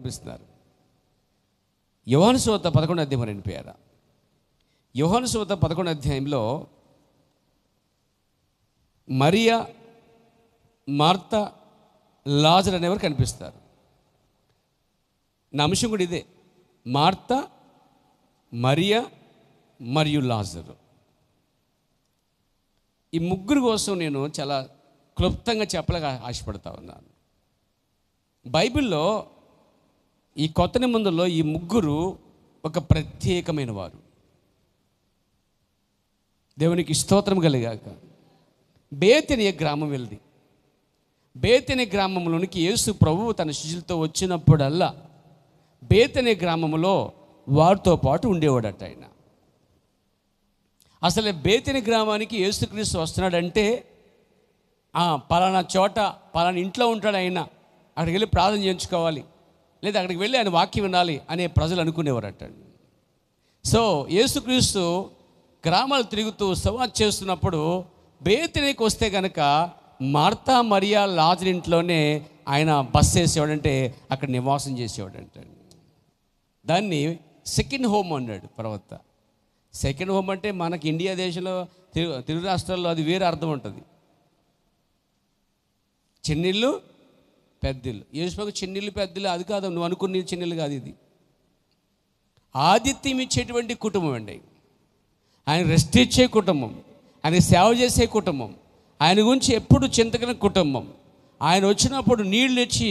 కనిపిస్తున్నారు. యోహాను సువార్త 11 అధ్యాయం 2 పేర. యోహాను సువార్త 11 అధ్యాయంలో మరియా, మార్తా, లాజరు అనేవారు కనిపిస్తారు. నా అంశం కూడా ఇదే, మార్తా, మరియా మరియు లాజరు. ఈ ముగ్గురు కోసం నేను చాలా క్లుప్తంగా చెప్పలేక ఆశపడతా ఉన్నాను. బైబిల్లో ఈ కొత్త నిబంధనలో ఈ ముగ్గురు ఒక ప్రత్యేకమైన వారు. దేవునికి స్తోత్రం కలిగాక. బేతనియ గ్రామం వెళ్ళి, బేతనియ గ్రామంలోనికి యేసు ప్రభువు తన శిష్యులతో వచ్చినప్పుడల్లా బేతనియ గ్రామంలో వారితో పాటు ఉండేవాడట ఆయన. అసలు బేతనియ గ్రామానికి యేసుక్రీస్తు వస్తున్నాడంటే పలానా చోట పలానా ఇంట్లో ఉంటాడు ఆయన, అక్కడికి వెళ్ళి ప్రార్థన చేయించుకోవాలి, లేదా అక్కడికి వెళ్ళి ఆయన వాక్యం వినాలి అనే ప్రజలు అనుకునేవారట. సో యేసుక్రీస్తు గ్రామాలు తిరుగుతూ సవాల్ చేస్తున్నప్పుడు బేతనీకి వస్తే కనుక మార్తా, మరియా, లాజరు ఇంట్లోనే ఆయన బస చేసేవాడంటే, అక్కడ నివాసం చేసేవాడంట. దాన్ని సెకండ్ హోమ్ అన్నాడు ప్రవక్త. సెకండ్ హోమ్ అంటే మనకి ఇండియా దేశంలో తెలుగు రాష్ట్రాల్లో అది వేరే అర్థం ఉంటుంది. చిన్నిళ్ళు పెద్దిల్లు, యేసుప్రభుకు చిన్నిళ్ళు పెద్దిల్లు అది కాదు, నువ్వు అనుకున్న చిన్నిళ్ళు కాదు. ఇది ఆతిథ్యం ఇచ్చేటువంటి కుటుంబం అండి. ఆయన రెస్ట్ ఇచ్చే కుటుంబం, ఆయన సేవ చేసే కుటుంబం, ఆయన గురించి ఎప్పుడు చింతకన కుటుంబం. ఆయన వచ్చినప్పుడు నీళ్ళు ఇచ్చి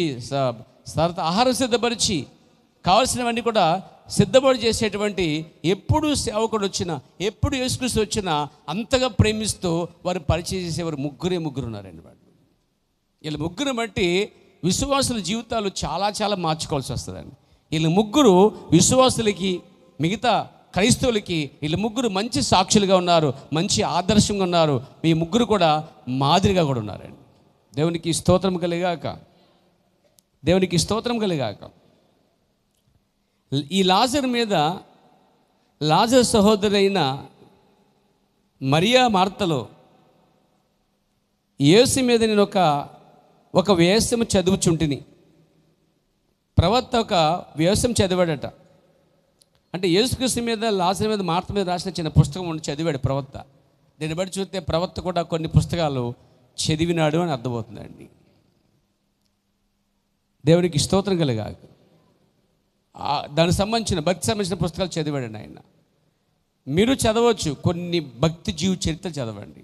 ఆహారం సిద్ధపరిచి కావాల్సినవన్నీ కూడా సిద్ధపడి చేసేటువంటి, ఎప్పుడు సేవకుడు వచ్చినా, ఎప్పుడు యేసుక్రీస్తు వచ్చినా అంతగా ప్రేమిస్తూ వారు పరిచయం చేసేవారు ముగ్గురు ఉన్నారండి. వాళ్ళు వీళ్ళ ముగ్గురు బట్టి విశ్వాసుల జీవితాలు చాలా చాలా మార్చుకోవాల్సి వస్తుందండి. వీళ్ళ ముగ్గురు విశ్వాసులకి, మిగతా క్రైస్తవులకి వీళ్ళ ముగ్గురు మంచి సాక్షులుగా ఉన్నారు, మంచి ఆదర్శంగా ఉన్నారు. ఈ ముగ్గురు కూడా మాదిరిగా కూడా ఉన్నారండి. దేవునికి స్తోత్రం కలిగాక. దేవునికి స్తోత్రం కలిగాక. ఈ లాజరు మీద, లాజరు సహోదరైన మరియా, మార్తలో యేసు మీద నేను ఒక వ్యవసాయం చదువుచుంటిని. ప్రవక్త ఒక వ్యవసాయం చదివాడట. అంటే యేసుక్రీస్తు మీద, లాజరు మీద, మార్త మీద రాసిన చిన్న పుస్తకం ఉండి చదివాడు ప్రవక్త. దీన్ని బట్టి చూస్తే ప్రవక్త కూడా కొన్ని పుస్తకాలు చదివినాడు అని అర్థమవుతుందండి. దేవునికి స్తోత్రం కలిగాక. దానికి సంబంధించిన, భక్తి సంబంధించిన పుస్తకాలు చదివాడండి ఆయన. మీరు చదవచ్చు, కొన్ని భక్తి చరిత్ర చదవండి.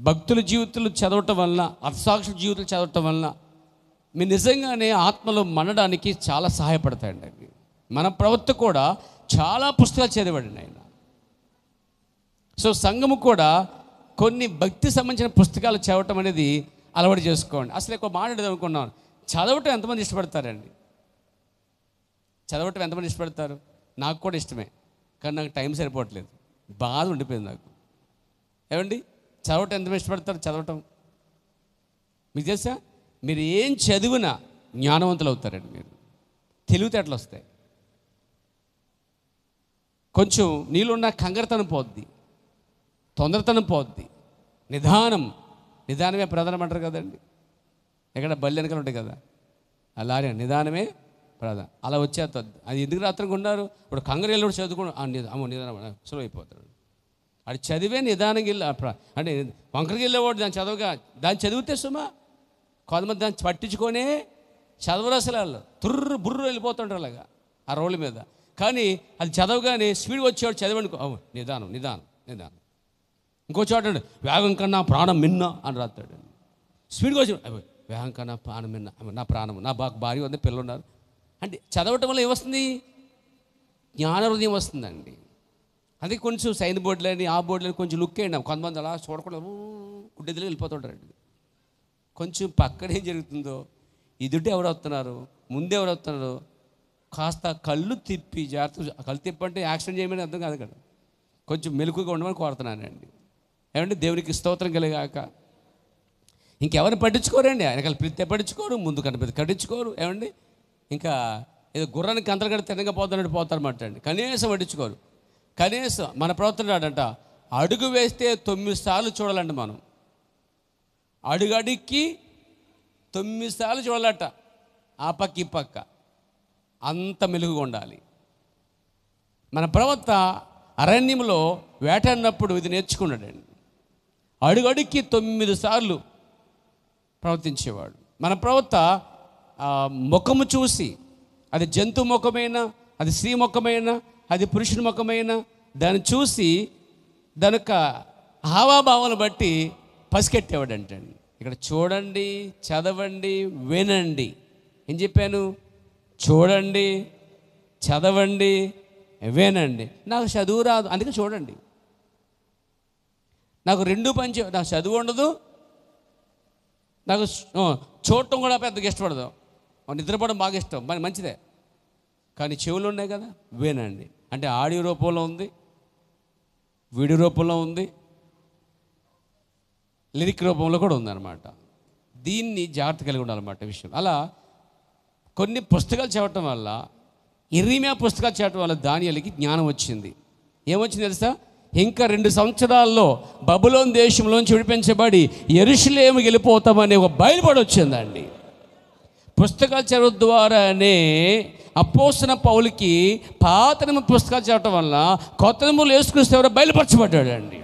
భక్తుల జీవితాలు చదవటం వలన, అర్థసాక్షుల జీవితాలు చదవటం వలన మీరు నిజంగానే ఆత్మలో మనడానికి చాలా సహాయపడతాయండి అవి. మన ప్రవక్త కూడా చాలా పుస్తకాలు చదివాడండి ఆయన. సో సంఘము కూడా కొన్ని భక్తి సంబంధించిన పుస్తకాలు చదవటం అనేది అలవాటు చేసుకోండి. అసలు ఎక్కువ మాట్లాడేది అనుకున్నాను, చదవటం ఎంతమంది ఇష్టపడతారండి? చదవటం ఎంతమంది ఇష్టపడతారు? నాకు కూడా ఇష్టమే, కానీ నాకు టైం సరిపోవట్లేదు, బాధ ఉండిపోయింది నాకు. ఏమండి, చదవటం ఎంతమంది ఇష్టపడతారు? చదవటం మీకు తెలుసా, మీరు ఏం చదివినా జ్ఞానవంతులు అవుతారండి. మీరు తెలివితేటలు వస్తాయి. కొంచెం నీళ్ళున్న కంగారుతనం పోద్ది, తొందరతనం పోద్ది, నిదానమే ప్రధానం అంటారు కదండి. ఎక్కడ బల్లి వెనకాల ఉంటాయి కదా, అలానే నిదానమే ప్రధానం. అలా వచ్చేస్తుంది. అది ఎందుకు రాత్రికి ఉన్నారు? ఇప్పుడు కంగారు వెళ్ళి చదువుకుని నిదానం సులువు అయిపోతాడు. అది చదివే నిదానంగా వెళ్ళి, అంటే వంకరకి వెళ్ళేవాడు దాన్ని దాన్ని చదివితే సుమా కొంతమంది దాన్ని పట్టించుకొనే చదవరు. అసలు వాళ్ళు బుర్రు వెళ్ళిపోతుంటారు అలాగా ఆ రోడ్ల మీద. కానీ అది చదవగానే స్పీడ్ వచ్చేవాడు చదివండి, నిదానం. ఇంకో చోట వేగం కన్నా ప్రాణం మిన్న అని రాస్తాడు. స్పీడ్గా వచ్చి వేగం కన్నా ప్రాణం మిన్న, నా ప్రాణం, నా భార్య ఉంది, పిల్లలు ఉన్నారు అంటే చదవటం వల్ల ఏమొస్తుంది? జ్ఞాన హృదయం వస్తుందండి. అది కొంచెం సైన్ బోర్డులని, ఆ బోర్డులని కొంచెం లుక్ అయ్యండి. కొంతమంది అలా చూడకుండా గుడ్డెదిలో వెళ్ళిపోతుంటారండి. కొంచెం పక్కన ఏం జరుగుతుందో, ఎదుటి ఎవరు వస్తున్నారు, ముందు ఎవరు వస్తున్నారు, కాస్త కళ్ళు తిప్పి జాగ్రత్త. కళ్ళు తిప్పంటే యాక్సిడెంట్ చేయమని అర్థం కాదు కదా, కొంచెం మెలకుగా ఉండమని కోరుతున్నానండి. ఏమంటే దేవునికి స్తోత్రం కలిగాక. ఇంకెవరిని పట్టించుకోరండి, వెనకాల పిలితే పట్టించుకోరు, ముందు కనిపిస్తే కట్టించుకోరు. ఏమండి, ఇంకా ఏదో గుర్రానికి అంతలు కడితే తినగా పోతానంటే పోతారన్నమాట అండి. కనీసం పట్టించుకోరు. కనీసం మన ప్రవర్తనాడంట, అడుగు వేస్తే 9 సార్లు చూడాలండి. మనం అడుగడికి 9 సార్లు చూడాలట, ఆ పక్క ఈ పక్క. అంత మెలుగుగా ఉండాలి. మన ప్రవక్త అరణ్యంలో వేటాడినప్పుడు ఇది నేర్చుకున్నాడండి. అడుగడుక్కి 9 సార్లు ప్రవర్తించేవాడు. మన ప్రవక్త ముఖము చూసి, అది జంతు ముఖమైనా, అది స్త్రీ ముఖమైనా, అది పురుషుని ముఖమైనా, దాన్ని చూసి దాని యొక్క హావాభావాలను బట్టి పసికెట్టేవాడు అంటండి. ఇక్కడ చూడండి, చదవండి, వినండి. ఏం చెప్పాను? చూడండి, చదవండి, వినండి. నాకు చదువు రాదు, అందుకే చూడండి. నాకు రెండు పని నాకు చదువు ఉండదు, నాకు చూడటం కూడా పెద్దగా ఇష్టపడదు, నిద్రపోవడం బాగా ఇష్టం, మరి మంచిదే. కానీ చెవులు ఉన్నాయి కదా, వినండి. అంటే ఆడియో రూపంలో ఉంది, వీడియో రూపంలో ఉంది, లిరిక్ రూపంలో కూడా ఉందన్నమాట. దీన్ని జాగ్రత్త కలిగి ఉండాలన్నమాట విషయం. అలా కొన్ని పుస్తకాలు చదవటం వల్ల, ఇర్మియా పుస్తకాలు చదవటం వల్ల దానియేలుకి జ్ఞానం వచ్చింది. ఏమొచ్చింది తెలుసా? ఇంకా 2 సంవత్సరాల్లో బబులోను దేశంలోంచి విడిపించబడి యెరూషలేముకి వెళ్ళిపోతామని ఒక బయలుపడి వచ్చిందండి. పుస్తకాలు చదవడం ద్వారానే అపోస్తలుడైన పౌలుకి పాత నిబంధన పుస్తకాలు చదవటం వల్ల కొత్త నిబంధనలో యేసుక్రీస్తు ఎవరో బయలుపరచబడ్డాడు అండి.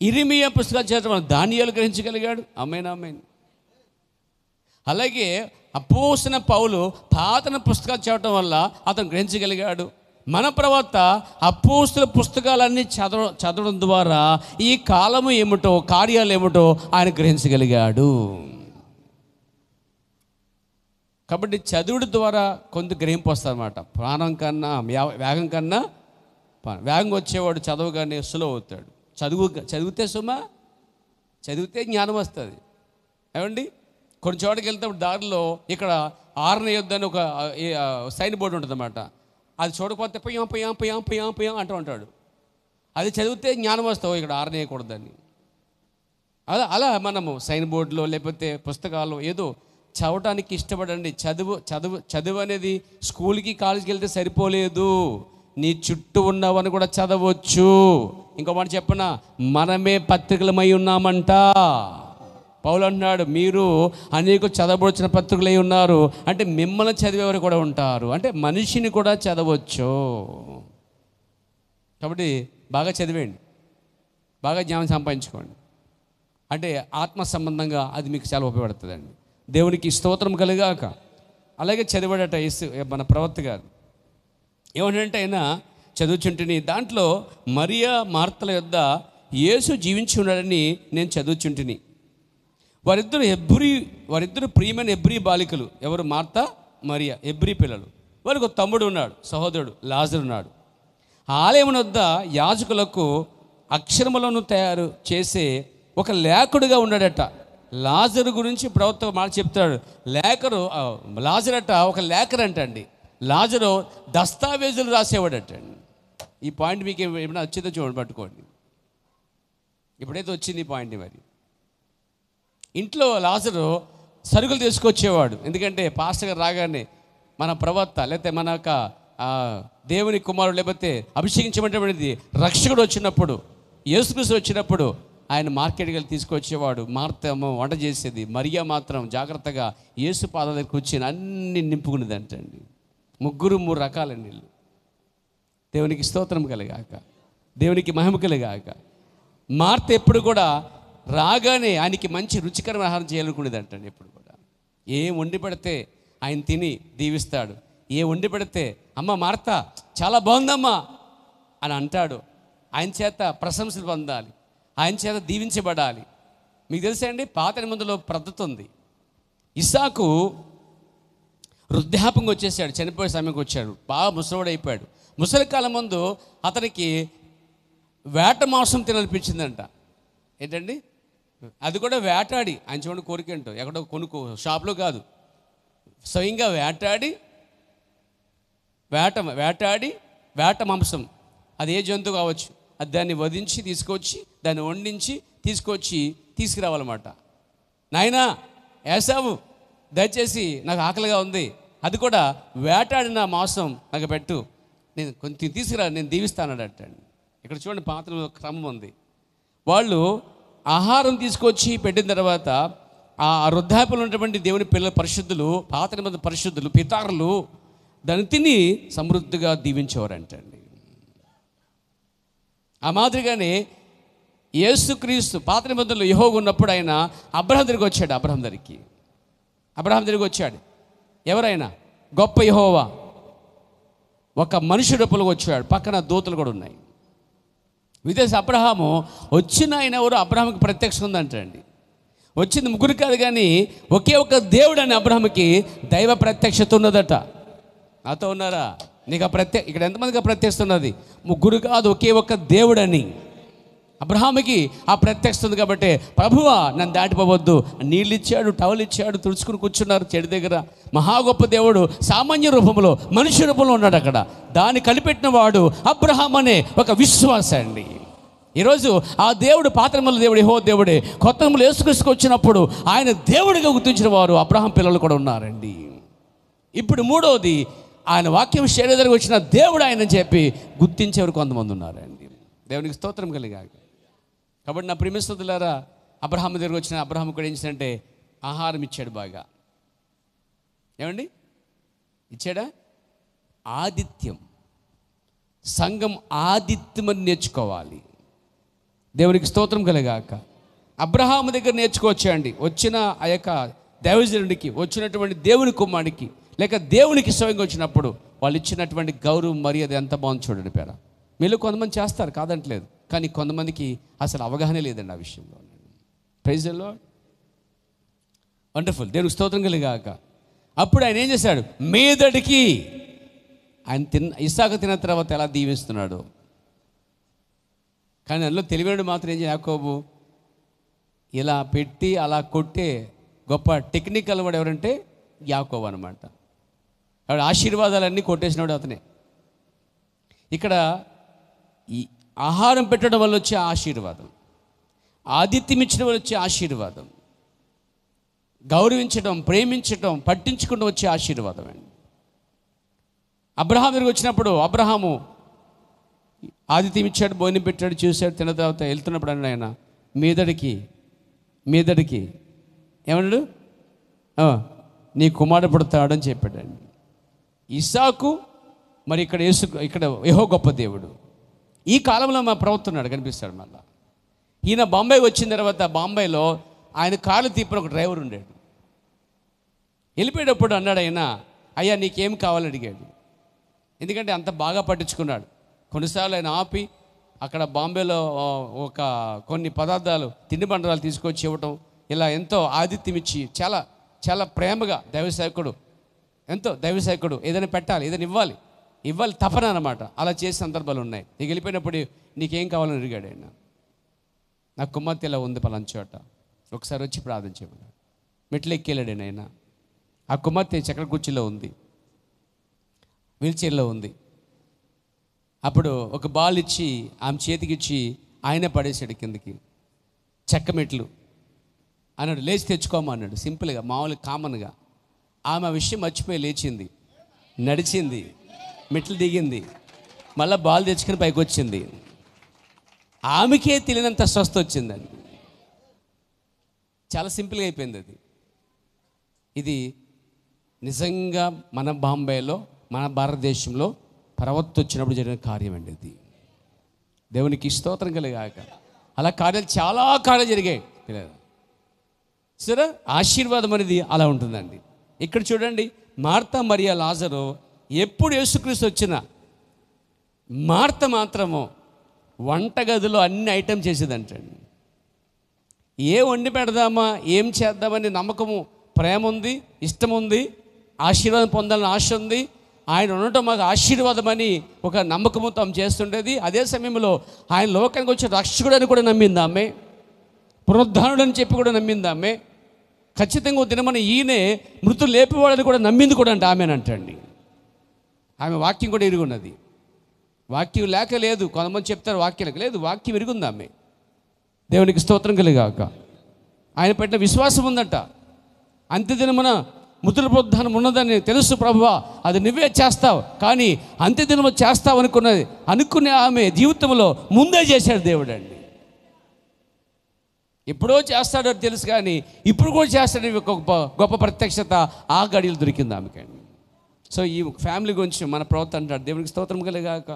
ఇర్మియా పుస్తకాలు చదవటం వల్ల దానియేలు గ్రహించగలిగాడు. ఆమేన్, ఆమేన్. అలాగే అపోస్తలుడైన పౌలు పాత నిబంధన పుస్తకాలు చదవటం వల్ల అతను గ్రహించగలిగాడు. మన ప్రవక్త అపోస్తలుల పుస్తకాలన్నీ చదవడం ద్వారా ఈ కాలము ఏమిటో, కార్యాలు ఏమిటో ఆయన గ్రహించగలిగాడు. కాబట్టి చదువుడు ద్వారా కొంత గ్రహింపు వస్తుందన్నమాట. ప్రాణం కన్నా వేగం కన్నా వేగంగా వచ్చేవాడు చదవగానే సులువు అవుతాడు. చదివితే చదివితే జ్ఞానం వస్తుంది. ఏమండి, కొన్ని చోటకి వెళ్తే దారిలో ఇక్కడ ఆరనేయొద్దని ఒక సైన్ బోర్డు ఉంటుంది అన్నమాట. అది చూడకపోతే పొయ్యాం అంటూ ఉంటాడు. అది చదివితే జ్ఞానం వస్తావు, ఇక్కడ ఆరనేయకూడదని. అలా మనము సైన్ బోర్డులో లేకపోతే పుస్తకాల్లో ఏదో చదవటానికి ఇష్టపడండి. చదువు అనేది స్కూల్కి కాలేజీకి వెళ్తే సరిపోలేదు, నీ చుట్టూ ఉన్నవని కూడా చదవచ్చు. ఇంకో మాట చెప్పనా, మనమే పత్రికలమై ఉన్నామంట. పౌలు అంటున్నాడు, మీరు అనేక చదవబడిన పత్రికలై ఉన్నారు. అంటే మిమ్మల్ని చదివేవారు కూడా ఉంటారు, అంటే మనిషిని కూడా చదవచ్చు. కాబట్టి బాగా చదివేయండి, బాగా జ్ఞానం సంపాదించుకోండి. అంటే ఆత్మ సంబంధంగా అది మీకు చాలా ఉపయోగపడుతుందండి. దేవునికి స్తోత్రం కలిగాక. అలాగే చదివాడట మన ప్రవక్త గారు. ఏమంటే ఆయన చదువుచుంటిని, దాంట్లో మరియా మార్తల యొద్ద యేసు జీవించి ఉన్నాడని నేను చదువుచుంటిని. వారిద్దరు ప్రియమైన హెబ్రీ బాలికలు. ఎవరు? మార్త, మరియా, హెబ్రీ పిల్లలు. వారికి ఒక తమ్ముడు ఉన్నాడు, సహోదరుడు లాజరు ఉన్నాడు. ఆలయం వద్ద యాజకులకు అక్షరములను తయారు చేసే ఒక లేఖకుడిగా ఉన్నాడట. లాజరు గురించి ప్రవక్త మాట చెప్తాడు. లాజరట ఒక లేఖరంట అండి. లాజరు దస్తావేజులు రాసేవాడటండి. ఈ పాయింట్ మీకు ఏమైనా వచ్చిందో చూడండి, పట్టుకోండి. ఇప్పుడైతే వచ్చింది ఈ పాయింట్. మరి ఇంట్లో లాజరు సరుకులు తీసుకొచ్చేవాడు. ఎందుకంటే పాస్టర్ గారు రాగానే మన ప్రవక్త లేకపోతే మన యొక్క దేవుని కుమారుడు లేకపోతే అభిషేకించబడినటువంటి రక్షకుడు వచ్చినప్పుడు, యేసుక్రీస్తు వచ్చినప్పుడు ఆయన మార్కెట్కి వెళ్ళి తీసుకొచ్చేవాడు. మార్తేమో వంట చేసేది, మరియా మాత్రం జాగ్రత్తగా యేసు పాదాల దగ్గర కూర్చొని అన్ని నింపుకునేది అంటండి. 3 రకాల నీళ్ళు. దేవునికి స్తోత్రం కలిగాక, దేవునికి మహిమ కలిగాక. మార్త ఎప్పుడు కూడా రాగానే ఆయనకి మంచి రుచికరమైన ఆహారం చేయాలనుకునేది అంటండి. ఎప్పుడు కూడా ఏం వండి పెడితే ఆయన తిని దీవిస్తాడు. ఏ వండి పెడితే అమ్మ మార్త చాలా బాగుందమ్మా అని అంటాడు. ఆయన చేత ప్రశంసలు పొందాలి, ఆయన చేత దీవించబడాలి. మీకు తెలుసా అండి, పాత నిబంధనలో పద్ధతి ఉంది. ఇస్సాకు వృద్ధాపంగా వచ్చేసాడు, చనిపోయే సమయంకి వచ్చాడు, బాగా ముసలివాడు అయిపోయాడు. ముసలి కాలం ముందు అతనికి వేట మాంసం తినాలనిపించిందంట. ఏంటండి, అది కూడా వేటాడి, ఆయన చూడండి కోరిక ఏంటో, ఎక్కడో కొనుక్కో, షాప్లో కాదు, స్వయంగా వేటాడి వేట మాంసం, అది ఏ జంతువు కావచ్చు, అది దాన్ని వధించి తీసుకొచ్చి దాన్ని వండించి తీసుకురావాలన్నమాట. నాయనా ఏసావు, దయచేసి నాకు ఆకలిగా ఉంది, అది కూడా వేటాడిన మాంసం నాకు పెట్టు, నేను కొంచెం తీసుకురా, నేను దీవిస్తానడటండి. ఇక్కడ చూడండి, పాత్ర క్రమం ఉంది. వాళ్ళు ఆహారం తీసుకొచ్చి పెట్టిన తర్వాత ఆ వృద్ధాప్యంలో ఉన్నటువంటి దేవుని పిల్లల పరిశుద్ధులు, పాత నిబంధన పరిశుద్ధులు, పితారులు దాన్ని తిని సమృద్ధిగా దీవించేవారంటండి. ఆ మాదిరిగానే యేసుక్రీస్తు పాత నిబంధనలు యెహోవా ఉన్నప్పుడు ఆయన అబ్రహాం దగ్గరికి వచ్చాడు. అబ్రహాం దగ్గరికి వచ్చాడు. ఎవరైనా గొప్ప యెహోవా ఒక మనిషి రూపంలో వచ్చాడు. పక్కన దూతలు కూడా ఉన్నాయి. విదేశ అబ్రహాము వచ్చిన ఆయన ఎవరు? అబ్రహాంకి ప్రత్యక్షం ఉందంటండి. వచ్చింది ముగ్గురు కాదు, కానీ ఒకే ఒక దేవుడు అని అబ్రహాంకి దైవ ప్రత్యక్షత ఉన్నదట. నాతో ఉన్నారా? నీకు ఇక్కడ ఎంతమందికి ప్రత్యక్షతున్నది? ముగ్గురు కాదు, ఒకే ఒక దేవుడని అబ్రహాముకి ఆ ప్రత్యక్షత ఉంది. కాబట్టి ప్రభువా నన్ను దాటిపోవద్దు, నీళ్ళు ఇచ్చాడు, టవల్ ఇచ్చాడు, తుడుచుకుని కూర్చున్నారు చెడి దగ్గర. మహా గొప్ప దేవుడు సామాన్య రూపంలో, మనిషి రూపంలో ఉన్నాడు అక్కడ. దాన్ని కనిపెట్టిన వాడు అబ్రహాం అనే ఒక విశ్వాస అండి. ఈరోజు ఆ దేవుడు, పాత్రముల దేవుడు యెహోవా దేవుడే, కొత్త నిబంధనలు యేసుక్రీస్తుకు వచ్చినప్పుడు ఆయన దేవుడిగా గుర్తించిన వారు అబ్రహాం పిల్లలు కూడా ఉన్నారండి. ఇప్పుడు మూడవది, ఆయన వాక్యం శరీరానికి వచ్చిన దేవుడు ఆయన చెప్పి గుర్తించేవారు కొంతమంది ఉన్నారండి. దేవునికి స్తోత్రం కలిగాక. కాబట్టి నా ప్రియమిస్తులారా, అబ్రహాం దగ్గరకు వచ్చిన అబ్రహాం కూడా ఏం చేశాడంటే ఆహారం ఇచ్చాడు. బాగా ఏమండి ఇచ్చాడా? ఆతిథ్యం. సంఘం ఆతిథ్యం అని నేర్చుకోవాలి. దేవునికి స్తోత్రం కలిగాక. అబ్రహాము దగ్గర నేర్చుకోవచ్చండి. వచ్చిన ఆ యొక్క దైవజనుడికి, వచ్చినటువంటి దేవుని కుమారుడికి, లేక దేవునికి స్వయంగా వచ్చినప్పుడు వాళ్ళు ఇచ్చినటువంటి గౌరవం, మర్యాద ఎంత బాగుంది చూడండి. పేర మీలో కొంతమంది చేస్తారు, కాదంటలేదు, కానీ కొంతమందికి అసలు అవగాహన లేదండి ఆ విషయంలో. Praise the Lord. వండర్ఫుల్. దేవునికి స్తోత్రం కలిగాక. అప్పుడు ఆయన ఏం చేశాడు? మీదడికి ఆయన ఇస్సాకు తిన్న తర్వాత ఎలా దీవిస్తున్నాడు. కానీ అందులో తెలివైనడు మాత్రం ఏం చేయాలి? యాకోబు ఇలా పెట్టి అలా కొట్టే గొప్ప టెక్నికల్ వాడు ఎవరంటే యాకోబు అనమాట. ఆవిడ ఆశీర్వాదాలన్నీ కొట్టేసినాడు అతనే. ఇక్కడ ఈ ఆహారం పెట్టడం వల్ల వచ్చే ఆశీర్వాదం, ఆతిథ్యం ఇచ్చడం వల్ల వచ్చే ఆశీర్వాదం, గౌరవించడం, ప్రేమించడం, పట్టించుకుంటూ వచ్చే ఆశీర్వాదం అండి. అబ్రహాం దగ్గరికి వచ్చినప్పుడు అబ్రహాము ఆతిథ్యం ఇచ్చాడు, భోజనం పెట్టాడు, చూశాడు, తిన్న తర్వాత వెళ్తున్నప్పుడు అన్నాడు ఆయన మీదడికి ఏమన్నాడు? నీ కుమారుడు పుడతాడని చెప్పాడండి. ఇస్సాకు మరి ఇక్కడ యెహోవా గొప్ప దేవుడు. ఈ కాలంలో మా ప్రవక్తున్నాడు కనిపిస్తాడు. మళ్ళీ ఈయన బాంబే వచ్చిన తర్వాత బాంబేలో ఆయన కారు తిప్పిన ఒక డ్రైవర్ ఉండాడు. వెళ్ళిపోయేటప్పుడు అన్నాడు ఆయన, అయ్యా నీకేం కావాలని అడిగాడు. ఎందుకంటే అంత బాగా పట్టించుకున్నాడు. కొన్నిసార్లు ఆయన ఆపి అక్కడ బాంబేలో కొన్ని పదార్థాలు, తిండి బండరాలు తీసుకొచ్చి ఇవ్వటం, ఇలా ఎంతో ఆతిథ్యం ఇచ్చి చాలా చాలా ప్రేమగా దైవసేవకుడు ఏదైనా పెట్టాలి, ఏదైనా ఇవ్వాలి తపన అనమాట. అలా చేసే సందర్భాలు ఉన్నాయి. నీకు వెళ్ళిపోయినప్పుడు నీకేం కావాలని అడిగాడు ఆయన. నాకు కుమార్తె ఇలా ఉంది పలానా చోట, ఒకసారి వచ్చి ప్రార్థన చేయమన్నాడు. మెట్లు ఎక్కేళ్ళాడు ఆయన. ఆ కుమార్తె చక్ర కుర్చీలో ఉంది, వీల్ చైర్లో ఉంది. అప్పుడు ఒక బాల్ ఇచ్చి ఆమె చేతికి ఇచ్చి ఆయన పడేసాడు కిందకి. చెక్క మెట్లు అన్నాడు, లేచి తెచ్చుకోమా అన్నాడు. సింపుల్గా, మామూలుగా, కామన్గా. ఆమె విషయం మర్చిపోయి లేచింది, నడిచింది, మెట్లు దిగింది, మళ్ళీ బాల్ తెచ్చుకుని పైకి వచ్చింది. ఆమెకే తెలియనంత స్వస్థ వచ్చిందండి. చాలా సింపుల్గా అయిపోయింది అది. ఇది నిజంగా మన బాంబేలో, మన భారతదేశంలో ప్రవక్త వచ్చినప్పుడు జరిగిన కార్యం అండి ఇది. దేవునికి స్తోత్రం కలిగాక. అలా చాలా కార్యాలు జరిగాయి. సరే, ఆశీర్వాదం అనేది అలా ఉంటుందండి. ఇక్కడ చూడండి, మార్తా మరియా లాజరు ఎప్పుడు యేసుక్రీస్తు వచ్చినా మార్త మాత్రము వంటగదిలో అన్ని ఐటెం చేసేదంటండి. ఏం వండి పెడదామా, ఏం చేద్దామని నమ్మకము, ప్రేమ ఉంది, ఇష్టం ఉంది, ఆశీర్వాదం పొందాలని ఆశ ఉంది. ఆయన ఉండటం మాకు ఆశీర్వాదం అని ఒక నమ్మకంతో ఆమె చేస్తుండేది. అదే సమయంలో ఆయన లోకానికి వచ్చే రక్షకుడని కూడా నమ్మింది ఆమె, పునరుద్ధానుడని చెప్పి కూడా నమ్మింది ఆమె. ఖచ్చితంగా దినమని ఈయనే మృతులు లేపేవాడని కూడా నమ్మింది కూడా అంటే ఆమెనంటండి. ఆమె వాక్యం కూడా ఎరుగున్నది. వాక్యం లేక లేదు, కొంతమంది చెప్తారు వాక్యం లేదు, వాక్యం ఎరుగుంది ఆమె. దేవునికి స్తోత్రం కలిగాక. ఆయన పెట్టిన విశ్వాసం ఉందంట. అంత్యదినమున మృతుల పునరుద్ధానం ఉన్నదని తెలుసు ప్రభువా, అది నువ్వే చేస్తావు, కానీ అంత్యదినము చేస్తావు అనుకునే ఆమె జీవితంలో ముందే చేశాడు దేవుడు అండి. ఎప్పుడో చేస్తాడో తెలుసు, కానీ ఇప్పుడు కూడా చేస్తాడు. గొప్ప గొప్ప ప్రత్యక్షత ఆ గడియలు దొరికింది ఆమెకండి. సో ఈ ఫ్యామిలీ గురించి మన ప్రవర్తన అంటాడు. దేవునికి స్తోత్రం కలిగాక.